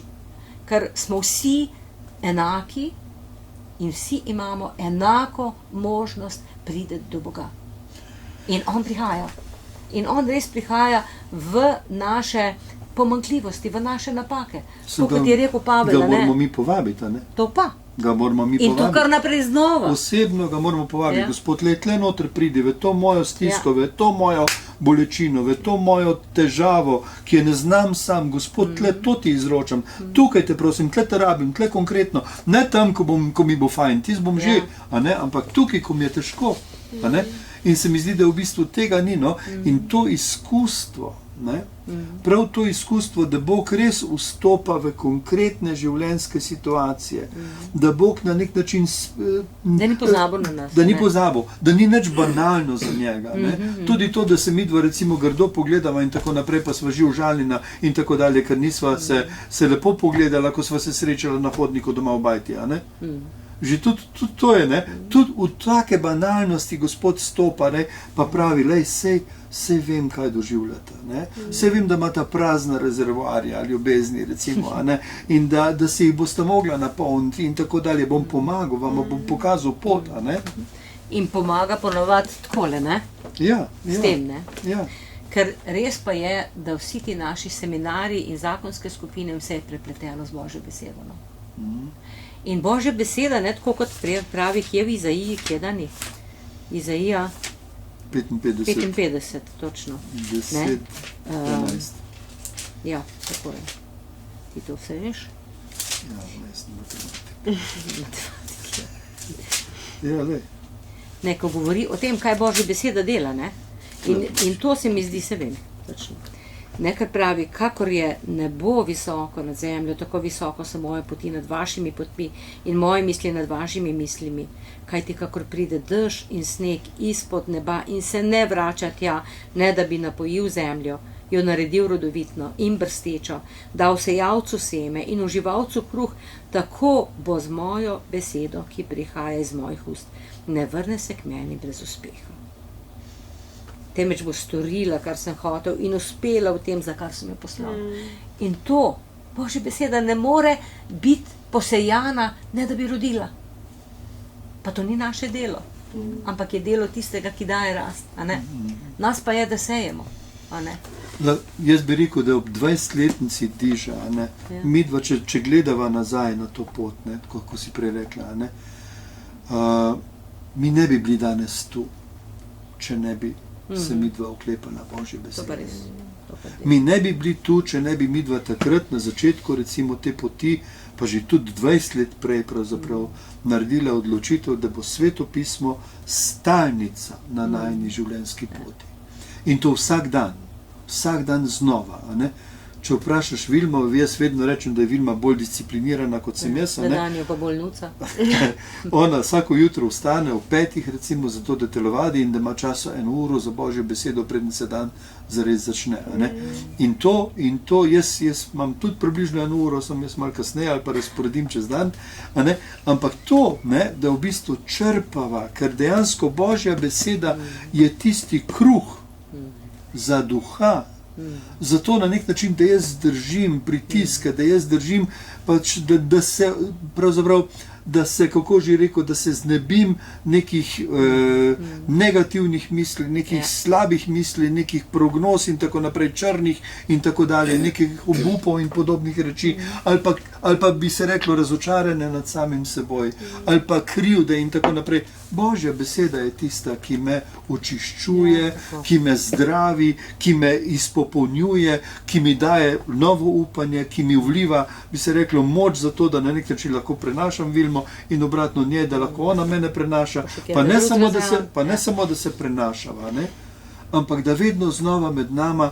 ker smo vsi enaki in vsi imamo enako možnost priti do Boga. In on prihaja. In on res prihaja v naše pomanjkljivosti, v naše napake. Kot je rekel Pavel, ga moramo mi povabiti, ne? To pa. ga moramo mi In to povabiti. kar naprej znova. Osebno ga moramo povabiti, Ja. Gospod, tle noter pridi, v to mojo stisko, v to mojo bolečino, v to mojo težavo, ki je ne znam sam, Gospod, tle to ti izročam, tukaj te prosim, tle te rabim, tle konkretno, ne tam, ko mi bo fajn, tis bom že, a ne, ampak tukaj, ko mi je težko, a ne. In se mi zdi, da v bistvu tega ni, no, in to izkustvo, ne, prav to izkustvo, da Bog res vstopa v konkretne življenjske situacije, da Bog na nek način Da ni pozabil na nas. da ni ne. pozabil, da ni nič banalno za njega. Ne? Tudi to, da se midva recimo grdo pogledava in tako naprej, pa sva že užaljena in tako dalje, ker nisva se lepo pogledala, ko sva se srečala na hodniku doma v bajti. A ne? Že tudi to je, ne? Tudi v take banalnosti Gospod stopa, ne? Pa pravi, lej, sej vem, kaj doživljate. Sej vem, da imata prazna rezervoarja, ljubezni, recimo, a ne? In da se jih boste mogla napolniti in tako dalje. Bom pomagal, vam bom pokazal pot. A ne? In pomaga ponovadi takole, ne? Ja, S tem, ne? Ja. Ker res pa je, da vsi ti naši seminarji in zakonske skupine, vse je prepleteno z Božjo besedo. No? In Božja beseda, ne tako kot pravi, kje v Izaiji, kje da ni? Izaija 55, točno. 10, 11. Ja, tako je. Ti to vse veš? Ja, ja, lej. Ne, ko govori o tem, kaj Božja beseda dela, ne? In to se mi zdi, se vem, točno. Nekaj pravi, kakor je nebo visoko nad zemljo, tako visoko so moje poti nad vašimi potmi in moje misli nad vašimi mislimi. Kajti kakor pride dež in sneg izpod neba in se ne vrača tja, ne da bi napojil zemljo, jo naredil rodovitno in brstečo, dal sejalcu seme in uživalcu kruh, tako bo z mojo besedo, ki prihaja iz mojih ust, ne vrne se k meni brez uspeha. Temveč bo storila, kar sem hotel in uspela v tem, za kar sem jo poslal. In to, Božja beseda ne more biti posejana, ne da bi rodila. Pa to ni naše delo, ampak je delo tistega, ki daje rast. A ne? Nas pa je, da sejemo. A ne? Jaz bi rekel, da ob 20-letnici diža, a ne, midva, če gledava nazaj na to pot, ne, kako si prej rekla, a ne, mi ne bi bili danes tu, če ne bi se midva oklepala Božje besede. Mi ne bi bili tu, če ne bi midva takrat na začetku recimo te poti, pa že tudi 20 let prej pravzaprav naredila odločitev, da bo Sveto pismo stalnica na najini življenjski poti. In to vsak dan znova. A ne? Če vprašaš Vilmo, jaz vedno rečem, da je Vilma bolj disciplinirana kot sem jaz. Da danjo pa bolj nuca. Ona vsako jutro vstane ob 5, recimo, zato da telovadi in da ima časa 1 uro za Božjo besedo, preden se dan zares začne. A ne? In to jaz imam tudi približno 1 uro, sem jaz malo kasneje ali pa razporedim čez dan. A ne? Ampak to, ne, da v bistvu črpava, ker dejansko Božja beseda je tisti kruh za duha, zato na nek način, da jaz zdržim pritiske, da jaz zdržim, pač, da se pravzaprav, da se, kako že rekel, da se znebim nekih negativnih misli, nekih slabih misli, nekih prognoz in tako naprej, črnih in tako dalje, nekih obupov in podobnih reči, ali pa bi se reklo razočarane nad samim seboj, ali pa krivde in tako naprej. Božja beseda je tista, ki me očiščuje, ki me zdravi, ki me izpopolnjuje, ki mi daje novo upanje, ki mi vliva, bi se reklo, moč za to, da na nek način lahko prenašam Vilmo in obratno njej, da lahko ona mene prenaša, pa ne samo, da se prenašava, ne? Ampak da vedno znova med nama,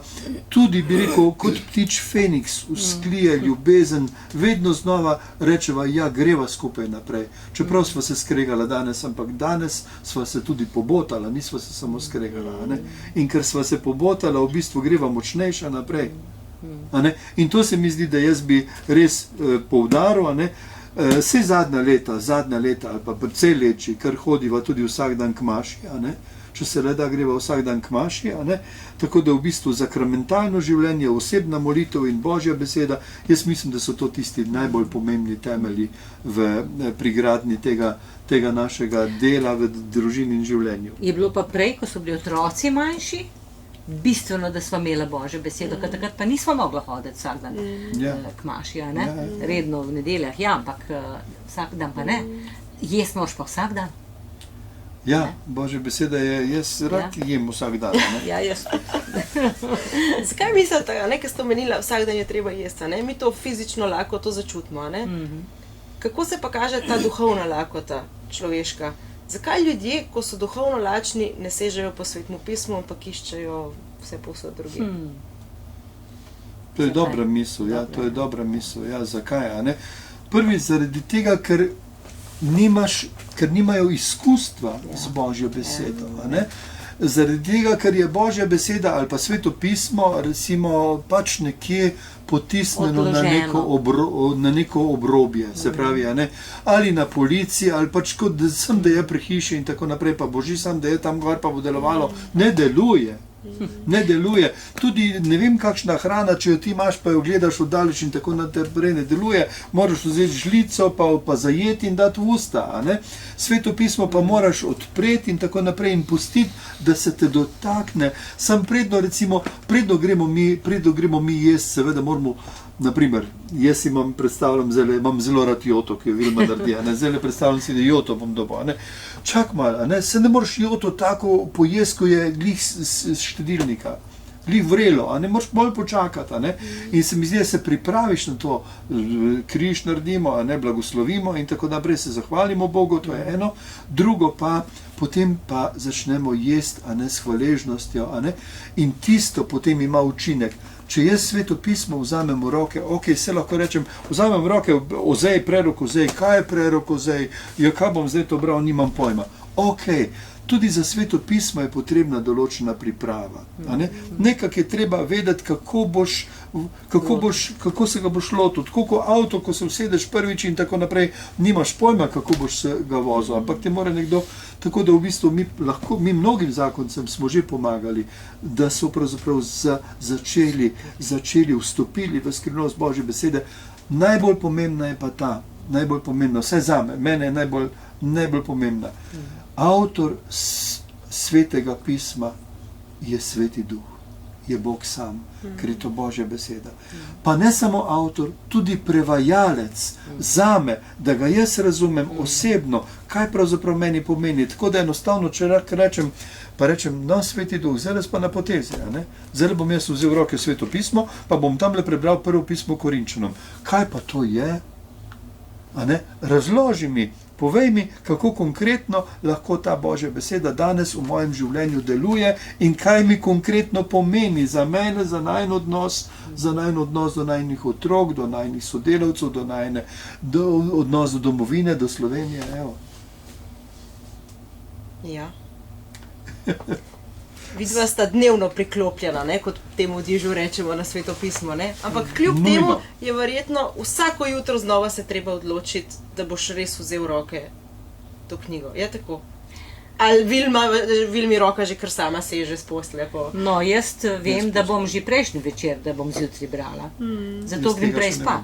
tudi bi rekel, kot ptič Feniks, vzklije ljubezen, vedno znova rečeva, ja, greva skupaj naprej. Čeprav sva se skregala danes, ampak danes sva se tudi pobotala, nisva se samo skregala. Ne? In ker sva se pobotala, v bistvu greva močnejša naprej. A ne? In to se mi zdi, da jaz bi res poudaril, a ne? Vse zadnja leta, ali pa precej leči, ker hodiva tudi vsak dan k maši, a ne? Če se le da, greva vsak dan k maši, a ne? Tako da v bistvu zakramentalno življenje, osebna molitev in Božja beseda, jaz mislim, da so to tisti najbolj pomembni temelji pri gradnji tega našega dela v družini in življenju. Je bilo pa prej, ko so bili otroci manjši, bistveno, da smo imeli Božjo besedo, ker takrat pa nismo mogli hoditi vsak dan k maši, a ne? Redno v nedeljah, ja, ampak vsak dan pa ne. Jaz moš pa vsak dan. Ja, Božja beseda je, jaz rad jem vsak dan. Ne? Ja, jaz. Zakaj mislite, ker ste omenili, vsak dan je treba jesti, ne? Mi to fizično lakoto začutimo, ne? Kako se pa kaže ta duhovna lakota človeška? Zakaj ljudje, ko so duhovno lačni, ne sežejo po Svetemu pismu, ampak iščejo vse povsod drugje? To je dobra misel, ja, to je dobra misel, ja, zakaj, a ne? Prvi zaradi tega, ker nimajo izkustva z Božjo besedo, a ne? Zaradi tega, ker je Božja beseda ali pa Sveto pismo, recimo, pač nekje potisnjeno na neko obrobje, se pravi, a ne? Ali na policiji, ali pač kot da sem, da je pri hiši in tako naprej, pa boži sam, da je tam gvar pa bo delovalo, ne deluje. Ne deluje. Tudi ne vem, kakšna hrana, če jo ti imaš, pa jo gledaš oddaleč in tako naprej, ne deluje. Moraš vzeti žlico, pa zajeti in dati v usta. A ne? Sveto pismo pa moraš odpreti in tako naprej in pustiti, da se te dotakne. Sam predno gremo mi jesti, seveda moramo. Naprimer, jaz predstavljam, imam zelo rad joto, ki jo Vilma naredi, zdaj predstavljam si, da joto bom dobil. Čak malo, se ne moreš joto tako pojesti, ko je glih štedilnika, glih vrelo, ne moreš bolj počakati. In se mi zdi, da se pripraviš na to, križ naredimo, blagoslovimo in tako naprej, se zahvalimo Bogu, to je eno. Drugo pa, potem pa začnemo jesti, s hvaležnostjo, in tisto potem ima učinek. Če jaz Sveto pismo vzamem v roke, se lahko rečem, vzamem v roke ozej, prerok ozej, kaj je prerok ozej, kaj bom zdaj to bral, nimam pojma. Tudi za Sveto pismo je potrebna določena priprava. Nekako je treba vedeti, kako se ga boš lotil. Tako kot avto, ko se usedeš prvič in tako naprej, nimaš pojma, kako boš se ga vozil. Ampak te mora nekdo, tako da v bistvu mi mnogim zakoncem smo že pomagali, da so pravzaprav začeli vstopili v skrivnost Božje besede. Najbolj pomembna je pa ta, vsaj zame, mene je najbolj pomembna. Avtor Svetega pisma je Sveti Duh, je Bog sam, ker je to Božja beseda. Pa ne samo avtor, tudi prevajalec zame, da ga jaz razumem osebno, kaj pravzaprav meni pomeni. Tako da enostavno, če rečem, Sveti Duh, zdaj pa na potezi. Zdaj bom jaz vzel v roke Sveto pismo, pa bom tamle prebral prvo pismo Korinčanom. Kaj pa to je? Razloži mi, povej mi, kako konkretno lahko ta Božja beseda danes v mojem življenju deluje in kaj mi konkretno pomeni za mene, za najin odnos do najnih otrok, do najnih sodelavcev, odnos do domovine, do Slovenije. Evo. Ja. Vidva sta dnevno priklopljena, kot temu dižu rečemo na Sveto pismo. Ampak kljub temu je verjetno vsako jutro znova se treba odločiti, da boš res vzel v roke to knjigo. Je tako? Ali Vilmi roka že kar sama seže s postelje? No, jaz vem, da bom že prejšnji večer, da bom zjutraj brala. Zato grem prej spat.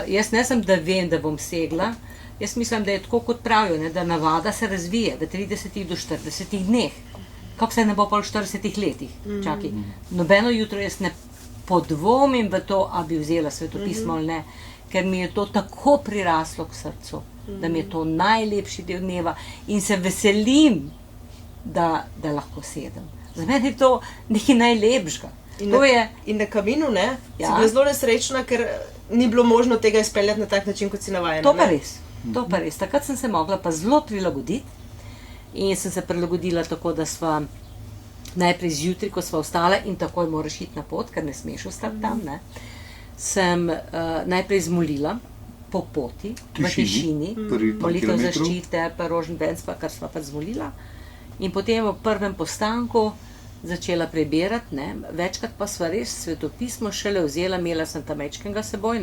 Jaz ne sem, da vem, da bom segla. Jaz mislim, da je tako, kot pravijo, da navada se razvije v 30 do 40 dneh. Kako se ne bo pa v 40 letih? Čakaj, nobeno jutro jaz ne podvomim v to, a bi vzela Sveto pismo ali ne, ker mi je to tako priraslo k srcu, da mi je to najlepši del dneva in se veselim, da lahko sedem. Za mene je to nekaj najlepšega. In na kaminu, si bila zelo nesrečna, ker ni bilo možno tega izpeljati na tak način, kot si navajena. To pa res. Takrat sem se mogla pa zelo prilagoditi in sem se prilagodila tako, da sva najprej zjutraj, ko sva vstala in takoj moraš iti na pot, ker ne smeš ostati tam, sem najprej zmolila po poti, v tišini, molitev zaščite, pa rožnvenc, pa kar sva pa zmolila. In potem v prvem postanku začela prebirati, večkrat pa sva res Sveto pismo šele vzela, imela sem tam mečkenga seboj,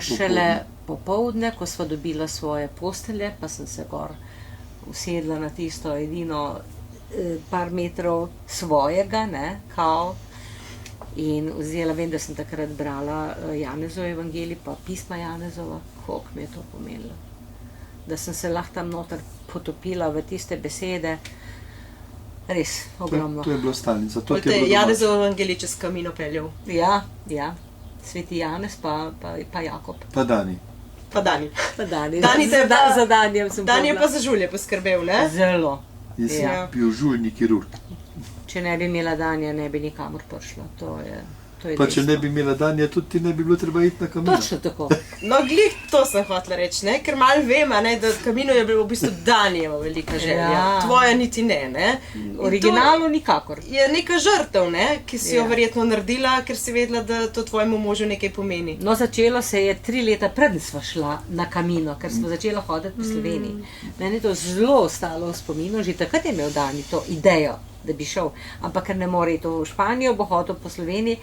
šele popoldne, ko sva dobila svoje postelje, pa sem se gor usedla na tisto edino par metrov svojega, kao, in vzela, vem, da sem takrat brala Janezov evangelij, pa pisma Janezova, koliko mi je to pomenilo. Da sem se lahko tam noter potopila v tiste besede, res ogromno. To je bilo stalnica. To Pol ti je te bilo domače. Janezov evangelij čez Kamino peljal. Ja, sveti Janez pa Jakob. Pa Dani. Pa Dani. Pa Dani. Dani te je pa- Za Danijem sem Dan je hodila. pa za žulje poskrbel, ne? Zelo. Jaz sem Ja. bil žuljni kirurg. Če ne bi imela Danja, ne bi nikamor prišla. To je Pa če dejstvo. ne bi imela Danja, tudi ti ne bi bilo treba iti na Kamino. Točno tako. No, glih to sem hotela reči, ne? Ker malo vem, a ne, da Kamino je bilo v bistvu Danijeva velika želja. Ja. Tvoja niti ne? In to Originalu nikakor. je neka žrtev, ne? Ki si jo Ja. verjetno naredila, ker si vedela, da to tvojemu možu nekaj pomeni. No, začelo se je 3 leta preden sva šla na Kamino, ker smo začela hoditi po Sloveniji. Meni je to zelo ostalo v spominu, že takrat je imel Dani to idejo, da bi šel, ampak ker ne more iti v Španijo, bo hodil po Sloveniji.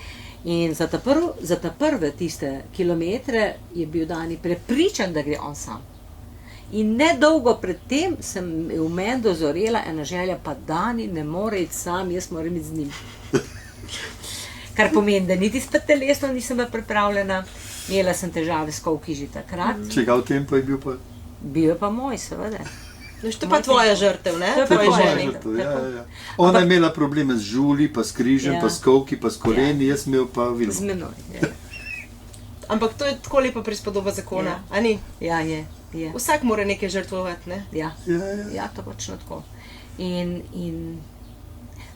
In za ta prve tiste kilometre je bil Dani prepričan, da gre on sam. In nedolgo pred tem sem v meni dozorela ena želja, pa Dani ne more iti sam, jaz moram iti z njim. Kar pomeni, da niti spet telesno nisem bila pripravljena, imela sem težave s kolki že takrat, Čigav tempo je bil pa. bil je pa moj, seveda. No, to je pa tvoja žrtev, ne? To je pa To je Tvoja moja moja želja. žrtev, ja. Ona je imela probleme z žulji, pa s križem, Ja. pa s kolki, pa s koleni, jaz imel pa Z vilno. menoj. Ja, Ampak to je tako lepa prispodoba zakona, Ja. a ni? je. Vsak mora nekaj žrtvovati, ne? Ja. Ja. Ja, to točno tako. In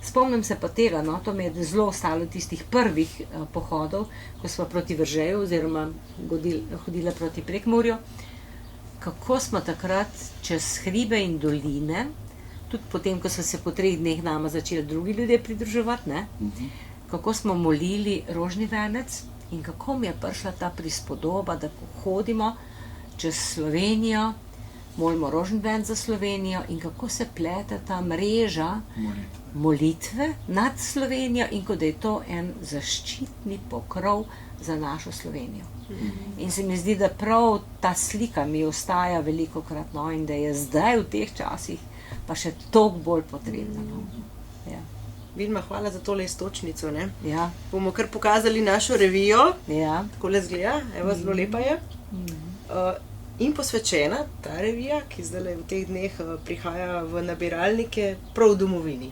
spomnim se pa tega, no, to mi je zelo ostalo tistih prvih pohodov, ko smo proti Veržeju oziroma hodila proti Prekmurju, kako smo takrat čez hribe in doline, tudi potem, ko so se po 3 dneh nama začeli drugi ljudje pridruževati, ne, kako smo molili rožni venec in kako mi je prišla ta prispodoba, da ko hodimo čez Slovenijo, molimo rožni venec za Slovenijo in kako se plete ta mreža molitve nad Slovenijo in kot da je to en zaščitni pokrov za našo Slovenijo. In se mi zdi, da prav ta slika mi ostaja velikokrat, no, in da je zdaj v teh časih pa še toliko bolj potrebna. No. Ja. Vilma, hvala za tole istočnico, ne? Ja, Bomo kar pokazali našo revijo, ja. takole zgleda, evo, zelo lepa je. In posvečena ta revija, ki zdaj v teh dneh prihaja v nabiralnike prav v domovini.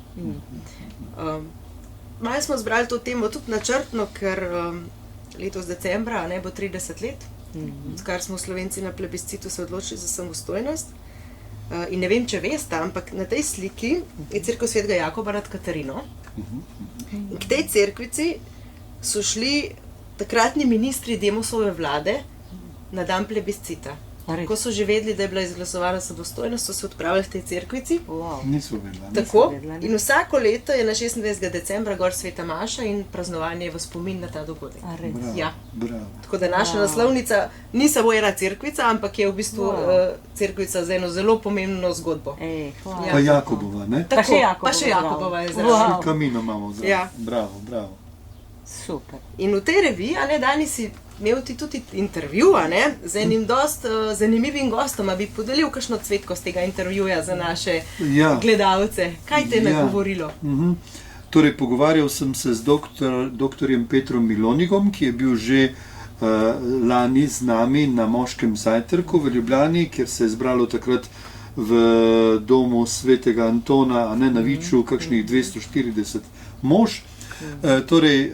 Malo smo zbrali to temo tudi načrtno, ker letos decembra ne bo 30 let, odkar smo Slovenci na plebiscitu se odločili za samostojnost. In ne vem, če veste, ampak na tej sliki je cerkev svetega Jakoba nad Katarino. In k tej cerkvici so šli takratni ministri Demosove vlade na dan plebiscita. Ko so že vedeli, da je bila izglasovana samostojnost, so se odpravili v tej cerkvici. Wow. Niso vedela. Tako. vedela, ne. In vsako leto je na 26. decembra gor Sveta Maša in praznovanje v spomin na ta dogodek. A res? Bravo, Ja. bravo. Tako da naša Wow. naslovnica ni samo ena cerkvica, ampak je v bistvu Wow. cerkvica z eno zelo pomembno zgodbo. Ej, hvala. Ja. Pa Jakobova, ne? Pa še Jakobova, pa še Jakobova je bravo. zraven. Wow. Kamino imamo zraven. Ja. Bravo, bravo. Super. In v tej reviji, a ne, danes si imel ti tudi intervju, a ne, z enim dost zanimivim gostom, a bi podelil kakšno cvetko z tega intervjuja za naše Ja. gledalce. Kaj te je Ja. nagovorilo? Torej, pogovarjal sem se z doktorjem Petrom Milonigom, ki je bil že lani z nami na moškem zajtrku v Ljubljani, kjer se je zbralo takrat v domu svetega Antona, a ne na Viču, kakšnih 240 mož. Torej,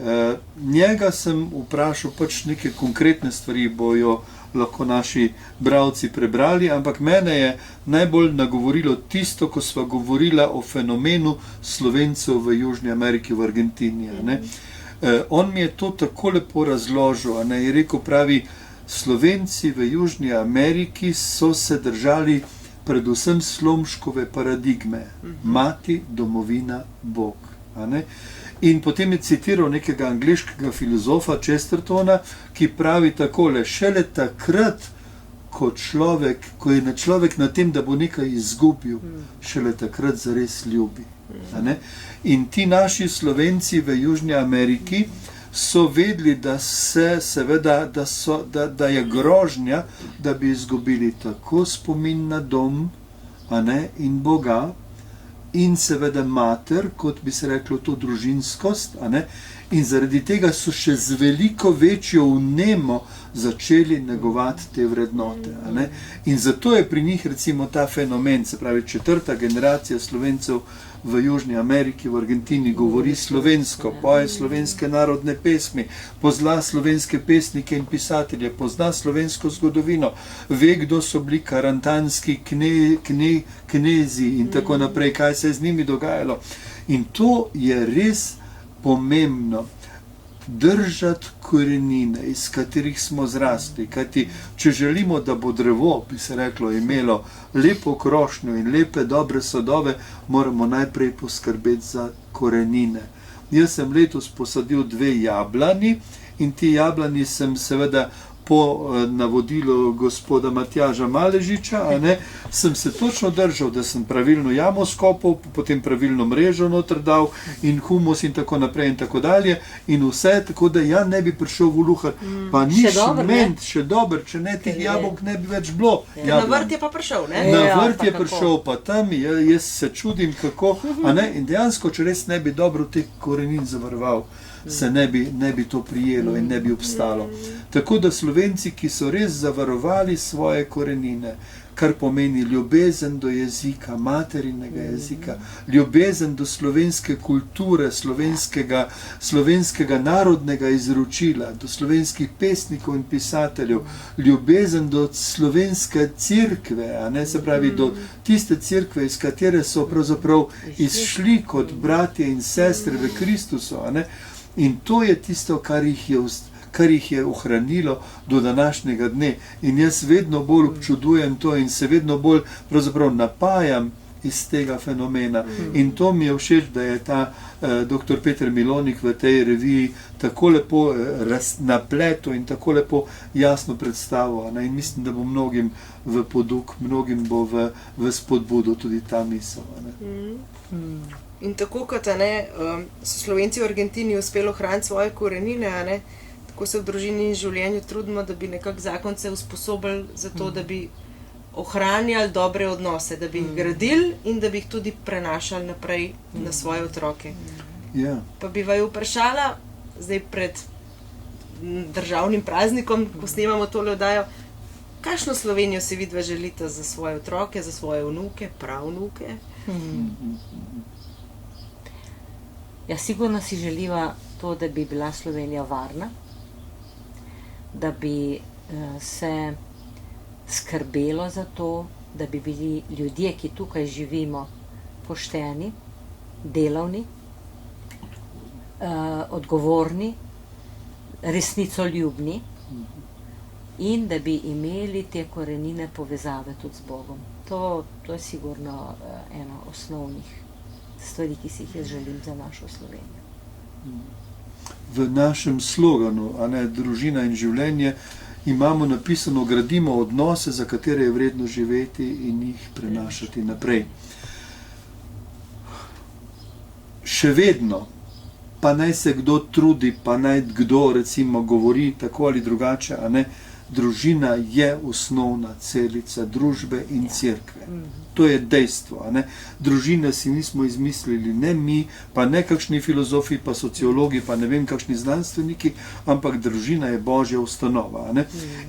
njega sem vprašal pač neke konkretne stvari, bojo lahko naši bralci prebrali, ampak mene je najbolj nagovorilo tisto, ko sva govorila o fenomenu Slovencev v Južni Ameriki, v Argentini. A ne. On mi je to tako lepo razložil, a ne, je rekel, pravi, Slovenci v Južni Ameriki so se držali predvsem Slomškove paradigme, mati, domovina, Bog. A ne. In potem je citiral nekega angleškega filozofa Chestertona, ki pravi takole: šele takrat, ko je človek na tem, da bo nekaj izgubil, šele takrat zares ljubi. A ne? In ti naši Slovenci v Južni Ameriki so vedeli, da je grožnja, da bi izgubili tako spomin na dom, a ne, in Boga, in seveda mater, kot bi se reklo, to družinskost, a ne? In zaradi tega so še z veliko večjo vnemo začeli negovati te vrednote. A ne? In zato je pri njih recimo ta fenomen, se pravi 4. generacija Slovencev v Južni Ameriki, v Argentini govori slovensko, poje slovenske narodne pesmi, pozna slovenske pesnike in pisatelje, pozna slovensko zgodovino, ve, kdo so bili karantanski knezi in tako naprej, kaj se je z njimi dogajalo. In to je res pomembno, držati korenine, iz katerih smo zrasli. Kajti, če želimo, da bo drevo, bi se reklo, imelo lepo krošnjo in lepe, dobre sadove, moramo najprej poskrbeti za korenine. Jaz sem letos posadil 2 jablani in ti jablani sem seveda po navodilu gospoda Matjaža Maležiča, sem se točno držal, da sem pravilno jamo skopal, potem pravilno mrežo noter dal in humus in tako naprej in tako dalje in vse, tako da ja ne bi prišel v luhar, pa ni šment, še dober, če ne tih jabolk ne bi več bilo. Na vrt je pa prišel, ne? Na vrt je prišel, pa tam, jaz se čudim, kako, in dejansko, če res ne bi dobro teh korenin zavaroval, se ne bi to prijelo in ne bi obstalo. Tako da Slovenci, ki so res zavarovali svoje korenine, kar pomeni ljubezen do jezika, materinega jezika, ljubezen do slovenske kulture, slovenskega narodnega izročila, do slovenskih pesnikov in pisateljev, ljubezen do slovenske cerkve, se pravi do tiste cerkve, iz katere so pravzaprav izšli kot bratje in sestre v Kristusu, in to je tisto, kar jih je ohranilo do današnjega dne. In jaz vedno bolj občudujem to in se vedno bolj pravzaprav napajam iz tega fenomena. In to mi je všeč, da je ta dr. Peter Milonik v tej reviji tako lepo napleto in tako lepo jasno predstavil. In mislim, da bo mnogim v poduk, mnogim bo v spodbudo tudi ta misel. In tako kot so Slovenci v Argentini uspeli ohraniti svoje korenine, tako se v družini in življenju trudimo, da bi nekako zakonce usposobili za to, da bi ohranjali dobre odnose, da bi jih gradili in da bi jih tudi prenašali naprej na svoje otroke. Ja. Pa bi vaju vprašala, zdaj pred državnim praznikom, ko snemamo tole oddajo, kakšno Slovenijo si vidva želite za svoje otroke, za svoje vnuke, pravnuke? Ja, sigurno si želiva to, da bi bila Slovenija varna, da bi se skrbelo za to, da bi bili ljudje, ki tukaj živimo, pošteni, delavni, odgovorni, resnicoljubni in da bi imeli te korenine povezave tudi z Bogom. To je sigurno ena osnovnih stvari, ki si jih jaz želim za našo Slovenijo. V našem sloganu, družina in življenje, imamo napisano, gradimo odnose, za katere je vredno živeti in jih prenašati naprej. Še vedno, pa naj se kdo trudi, pa naj kdo recimo govori tako ali drugače, družina je osnovna celica družbe in cerkve. To je dejstvo. Družine si nismo izmislili ne mi, pa ne kakšni filozofi, pa sociologi, pa ne vem kakšni znanstveniki, ampak družina je Božja ustanova.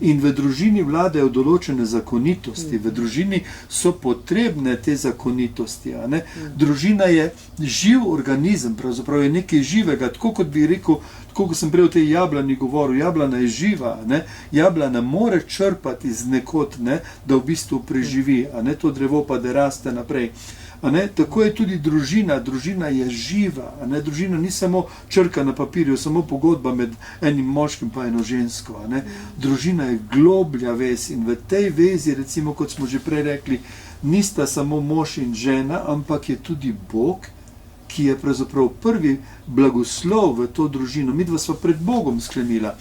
In v družini vladajo določene zakonitosti, v družini so potrebne te zakonitosti. Družina je živ organizem, pravzaprav je nekaj živega, tako kot bi rekel, tako kot sem prej o tej jablani govoril, jablana je živa, jablana more črpati iz nekod, da v bistvu preživi, to drevo pa da raste naprej. Tako je tudi družina, družina je živa, družina ni samo črka na papirju, samo pogodba med enim moškim pa eno žensko. Družina je globlja vez in v tej vezi, recimo, kot smo že prej rekli, nista samo mož in žena, ampak je tudi Bog, ki je pravzaprav prvi blagoslov v to družino. Midva sva pred Bogom sklenila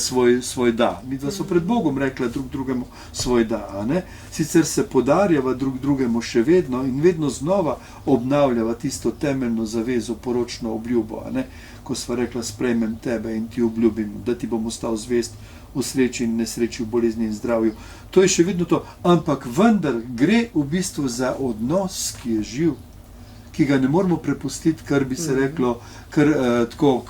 svoj da. Midva sva pred Bogom rekla drug drugemu svoj da. Sicer se podarjava drug drugemu še vedno in vedno znova obnavljava tisto temeljno zavezo, poročno obljubo. Ko sva rekla, sprejmem tebe in ti obljubim, da ti bom ostal zvest v sreči in nesreči, v bolezni in zdravju. To je še vedno to. Ampak vendar gre v bistvu za odnos, ki je živ, ki ga ne moramo prepustiti, kar bi se reklo, kar tako,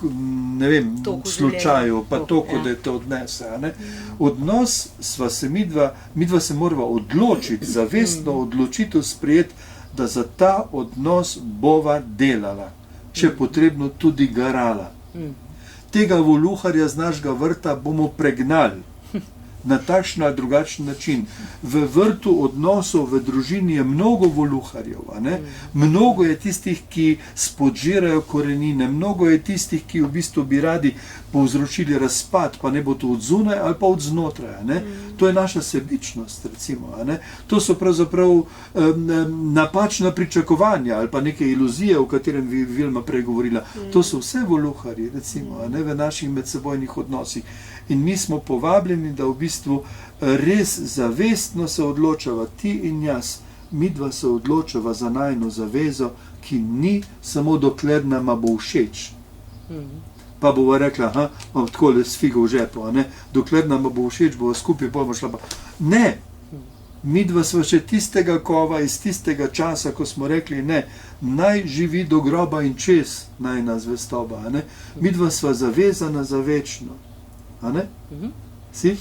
ne vem, slučaju, pa toliko, da te odnese. A ne? Odnos sva se midva se morava odločiti, zavestno odločitev sprejeti, da za ta odnos bova delala, če potrebno tudi garala. Tega voluharja z našega vrta bomo pregnali na takšen ali drugačen način. V vrtu odnosov v družini je mnogo voluharjev, a ne? Mnogo je tistih, ki spodžirajo korenine, mnogo je tistih, ki v bistvu bi radi povzročili razpad, pa ne bo to od zunaj ali pa od znotraj. A ne? To je naša sebičnost, recimo. A ne? To so pravzaprav napačna pričakovanja ali pa neke iluzije, o katerem bi Vilma prej govorila. To so vse voluharji, recimo, a ne? V naših medsebojnih odnosih. In mi smo povabljeni, da v bistvu res zavestno se odločava, ti in jaz, midva se odločava za najino zavezo, ki ni samo dokler nama bo všeč. Pa bova rekla, imam takole s figo v žepu, a ne? Dokler nama bo všeč, bova skupaj bomo šla pa. Ne! Midva sva še tistega kova iz tistega časa, ko smo rekli, ne, naj živi do groba in čez najina zvestoba, a ne? Midva sva zavezana za večno. A ne? Si?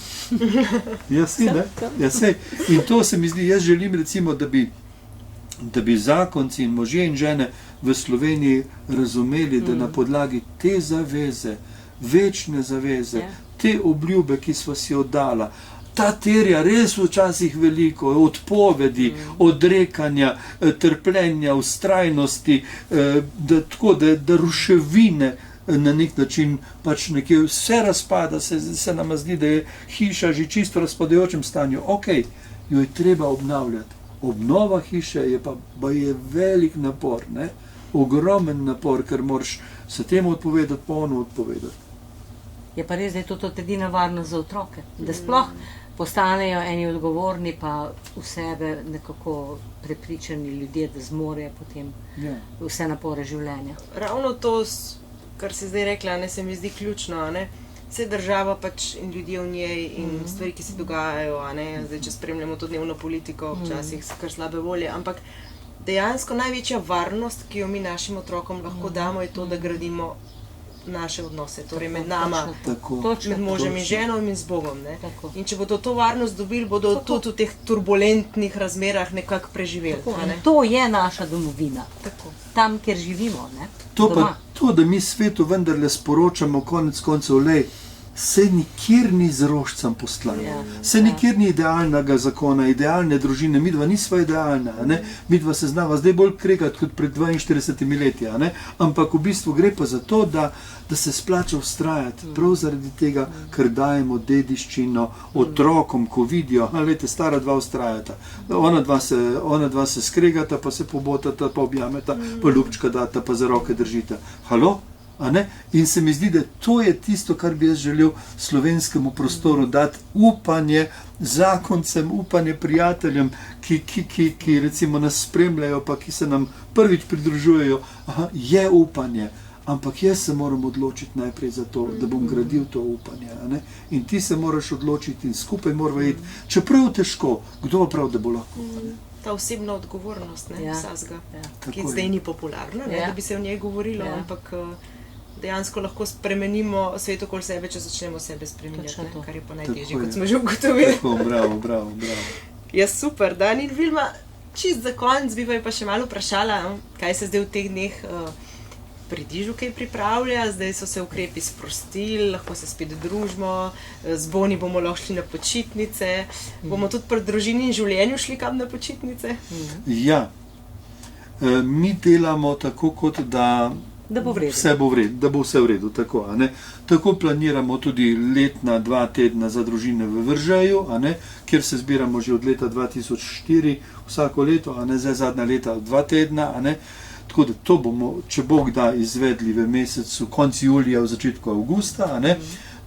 Ja, si, ne? Ja, sej. In to se mi zdi, jaz želim recimo, da bi zakonci in možje in žene v Sloveniji razumeli, da na podlagi te zaveze, večne zaveze, te obljube, ki sva si oddala, ta terja res včasih veliko, odpovedi, odrekanja, trpljenja, vztrajnosti, da ruševine, na nek način pač nekje vse razpada, se nam zdi, da je hiša že čisto razpadajočem stanju. Ok, jo je treba obnavljati. Obnova hiše je pa je velik napor, ne? Ogromen napor, ker moraš se temu odpovedati, polno odpovedati. Je pa res, da je to edina varnost za otroke, da sploh postanejo eni odgovorni, pa v sebe nekako prepričani ljudje, da zmorejo potem vse napore življenja. Ravno to, kar si zdaj rekla, ne, se mi zdi ključno, ne? Vse država pač in ljudje v njej in stvari, ki se dogajajo, ne? Zdaj, če spremljamo to dnevno politiko, včasih kar slabe volje, ampak dejansko največja varnost, ki jo mi našim otrokom lahko damo, je to, da gradimo naše odnose, torej med nama, med možem in ženom in z Bogom. Ne? In če bodo to varnost dobili, bodo tudi v teh turbulentnih razmerah nekako preživeli. Ne? To je naša domovina, tam, kjer živimo. Ne? To, da mi svetu vendarle sporočamo konec koncev, se nikjer ni z rožcem poslan. Se nikjer ni idealnega zakona, idealne družine, midva nisva idealna, ne? Midva se znava zdaj bolj kregati kot pred 42 leti, ne? Ampak v bistvu gre pa za to, da se splača vztrajati, prav zaradi tega, ker dajemo dediščino otrokom, ko vidijo, lejte, stara dva vztrajata, ona dva se skregata, pa se pobotata, pa objameta, pa ljubčka data, pa za roke držita. Halo? A ne? In se mi zdi, da to je tisto, kar bi jaz želel slovenskemu prostoru dati, upanje zakoncem, upanje prijateljem, ki recimo nas spremljajo, pa ki se nam prvič pridružujejo. Je upanje, ampak jaz se moram odločiti najprej za to, da bom gradil to upanje. A ne? In ti se moraš odločiti in skupaj morava iti, čeprav težko, kdo prav, da bo lahko. Ta osebna odgovornost, vsazga, ki zdaj ni popularna, da bi se o njej govorilo, ampak dejansko lahko spremenimo svet okoli sebe, če začnemo sebe spremenjati, kar je pa najtežje, kot smo že ugotovili. Bravo. Ja, super, Dan in Vilma, čist za konec bi pa še malo vprašala, kaj se zdaj v teh dneh pri Dižu kaj pripravlja, zdaj so se ukrepi sprostili, lahko se spet družimo, z Boni bomo lahko šli na počitnice, bomo tudi pri družini in življenju šli kam na počitnice? Ja, mi delamo tako, kot da bo vse v redu, tako, a ne. Tako planiramo tudi letna 2 tedna za družine v Vržeju, a ne, kjer se zbiramo že od leta 2004 vsako leto, a ne, zdaj zadnja leta 2 tedna, a ne. Tako da to bomo, če Bog da, izvedli v mesecu konci julija, v začetku avgusta, a ne.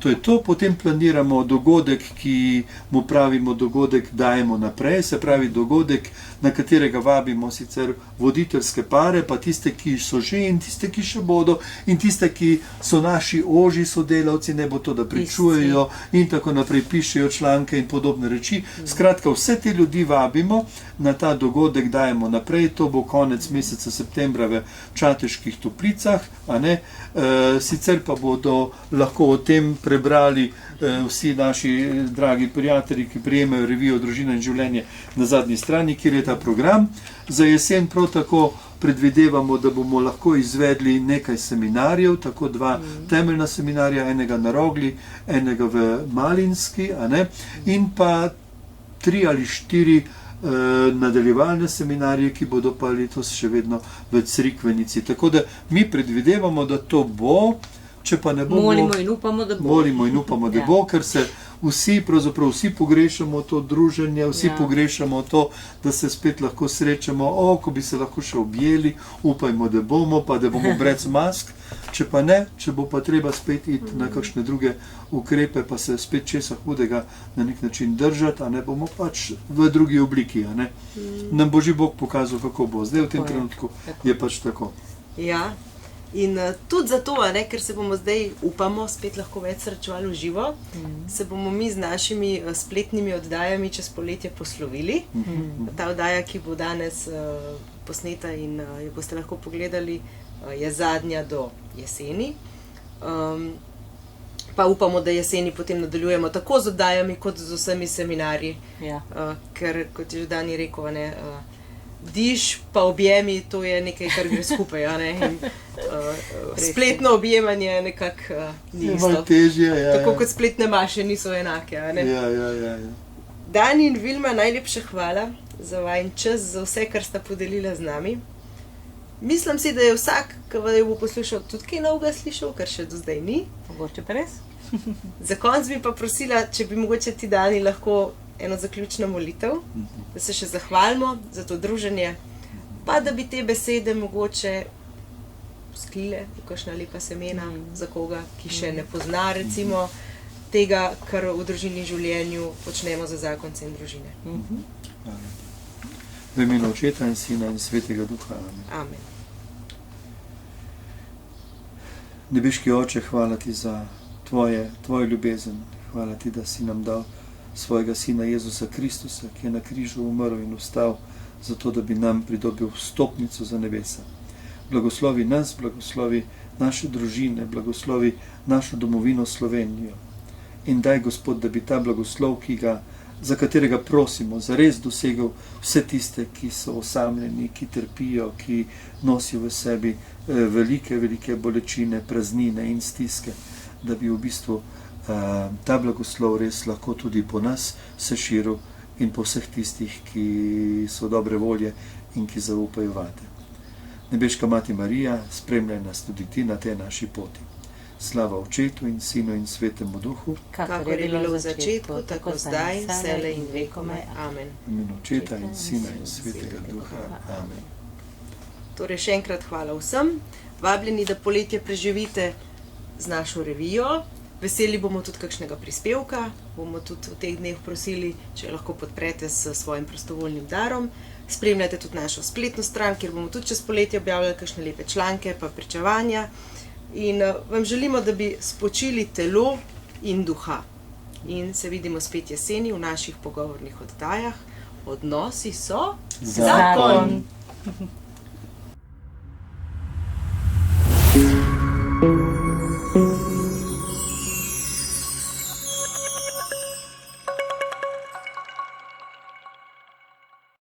To je to, potem planiramo dogodek, ki mu pravimo dogodek dajemo naprej, se pravi dogodek, na katerega vabimo sicer voditeljske pare, pa tiste, ki so že in tiste, ki še bodo in tiste, ki so naši ožji sodelavci, ne bo to, da pričujejo in tako naprej, pišejo članke in podobne reči. Skratka, vse te ljudi vabimo na ta dogodek, dajemo naprej, to bo konec meseca septembra v Čateških Toplicah, a ne? Sicer pa bodo lahko o tem prebrali vsi naši dragi prijatelji, ki prijemajo revijo Družina in življenje na zadnji strani, kjer je ta program. Za jesen prav tako predvidevamo, da bomo lahko izvedli nekaj seminarjev, tako 2 temeljna seminarja, enega na Rogli, enega v Malinski, a ne? In pa 3 ali 4 nadaljevalne seminarije, ki bodo pa letos še vedno v Crikvenici. Tako da mi predvidevamo, da to bo, če pa ne bo... Molimo in upamo, da bo. Molimo in upamo, da bo, ker se pravzaprav vsi pogrešamo to druženje, vsi pogrešamo to, da se spet lahko srečamo, ko bi se lahko še objeli, upajmo, da bomo, pa da bomo brez mask, če pa ne, če bo pa treba spet iti na kakšne druge ukrepe, pa se spet česa hudega na nek način držati, a ne bomo pač v drugi obliki, a ne. Nam bo že Bog pokazal, kako bo. Zdaj v tem trenutku je pač tako. Ja. In tudi zato, ne, ker se bomo zdaj, upamo, spet lahko več srečevali v živo, se bomo mi z našimi spletnimi oddajami čez poletje poslovili. Ta oddaja, ki bo danes posneta in jo boste lahko pogledali, je zadnja do jeseni. Pa upamo, da jeseni potem nadaljujemo tako z oddajami, kot z vsemi seminarji. Ker, kot je že Dani rekel, ne, diš pa objemi, to je nekaj, kar gre skupaj, a ne? In, spletno objemanje nekako ni isto. Malo težje, Tako kot spletne maše niso enake, a ne? Ja. Dani in Vilma, najlepša hvala za vajin čas, za vse, kar sta podelila z nami. Mislim si, da je vsak, ki jo bo poslušal, tudi kaj novega slišal, kar še do zdaj ni. Mogoče pa res. Za konec bi pa prosila, če bi mogoče ti, Dani, lahko eno zaključno molitev, da se še zahvalimo za to druženje, pa da bi te besede mogoče sklile v kakšna lepa semena za koga, ki še ne pozna recimo tega, kar v družini življenju počnemo za zakonce in družine. V imenu Očeta in Sina in Svetega Duha. Amen. Nebeški Oče, hvala ti za tvojo ljubezen. Hvala ti, da si nam dal svojega Sina Jezusa Kristusa, ki je na križu umrl in vstal, zato da bi nam pridobil vstopnico za nebesa. Blagoslovi nas, blagoslovi naše družine, blagoslovi našo domovino Slovenijo. In daj, Gospod, da bi ta blagoslov, za katerega prosimo, zares dosegel vse tiste, ki so osamljeni, ki trpijo, ki nosijo v sebi velike bolečine, praznine in stiske, da bi v bistvu ta blagoslov res lahko tudi po nas se širil in po vseh tistih, ki so dobre volje in ki zaupajo vate. Nebeška Mati Marija, spremljaj nas tudi ti na tej naši poti. Slava Očetu in Sinu in Svetemu Duhu, kakor je bilo v začetku, tako zdaj, vselej in vekomaj. Amen. V imenu Očeta in Sina in Svetega Duha. Amen. Torej še enkrat hvala vsem. Vabljeni, da poletje preživite z našo revijo. Veseli bomo tudi kakšnega prispevka, bomo tudi v teh dneh prosili, če lahko podprete s svojim prostovoljnim darom. Spremljate tudi našo spletno stran, kjer bomo tudi čez poletje objavljali kakšne lepe članke pa pričevanja. In vam želimo, da bi spočili telo in duha. In se vidimo spet jeseni v naših pogovornih oddajah. Odnosi so zakon.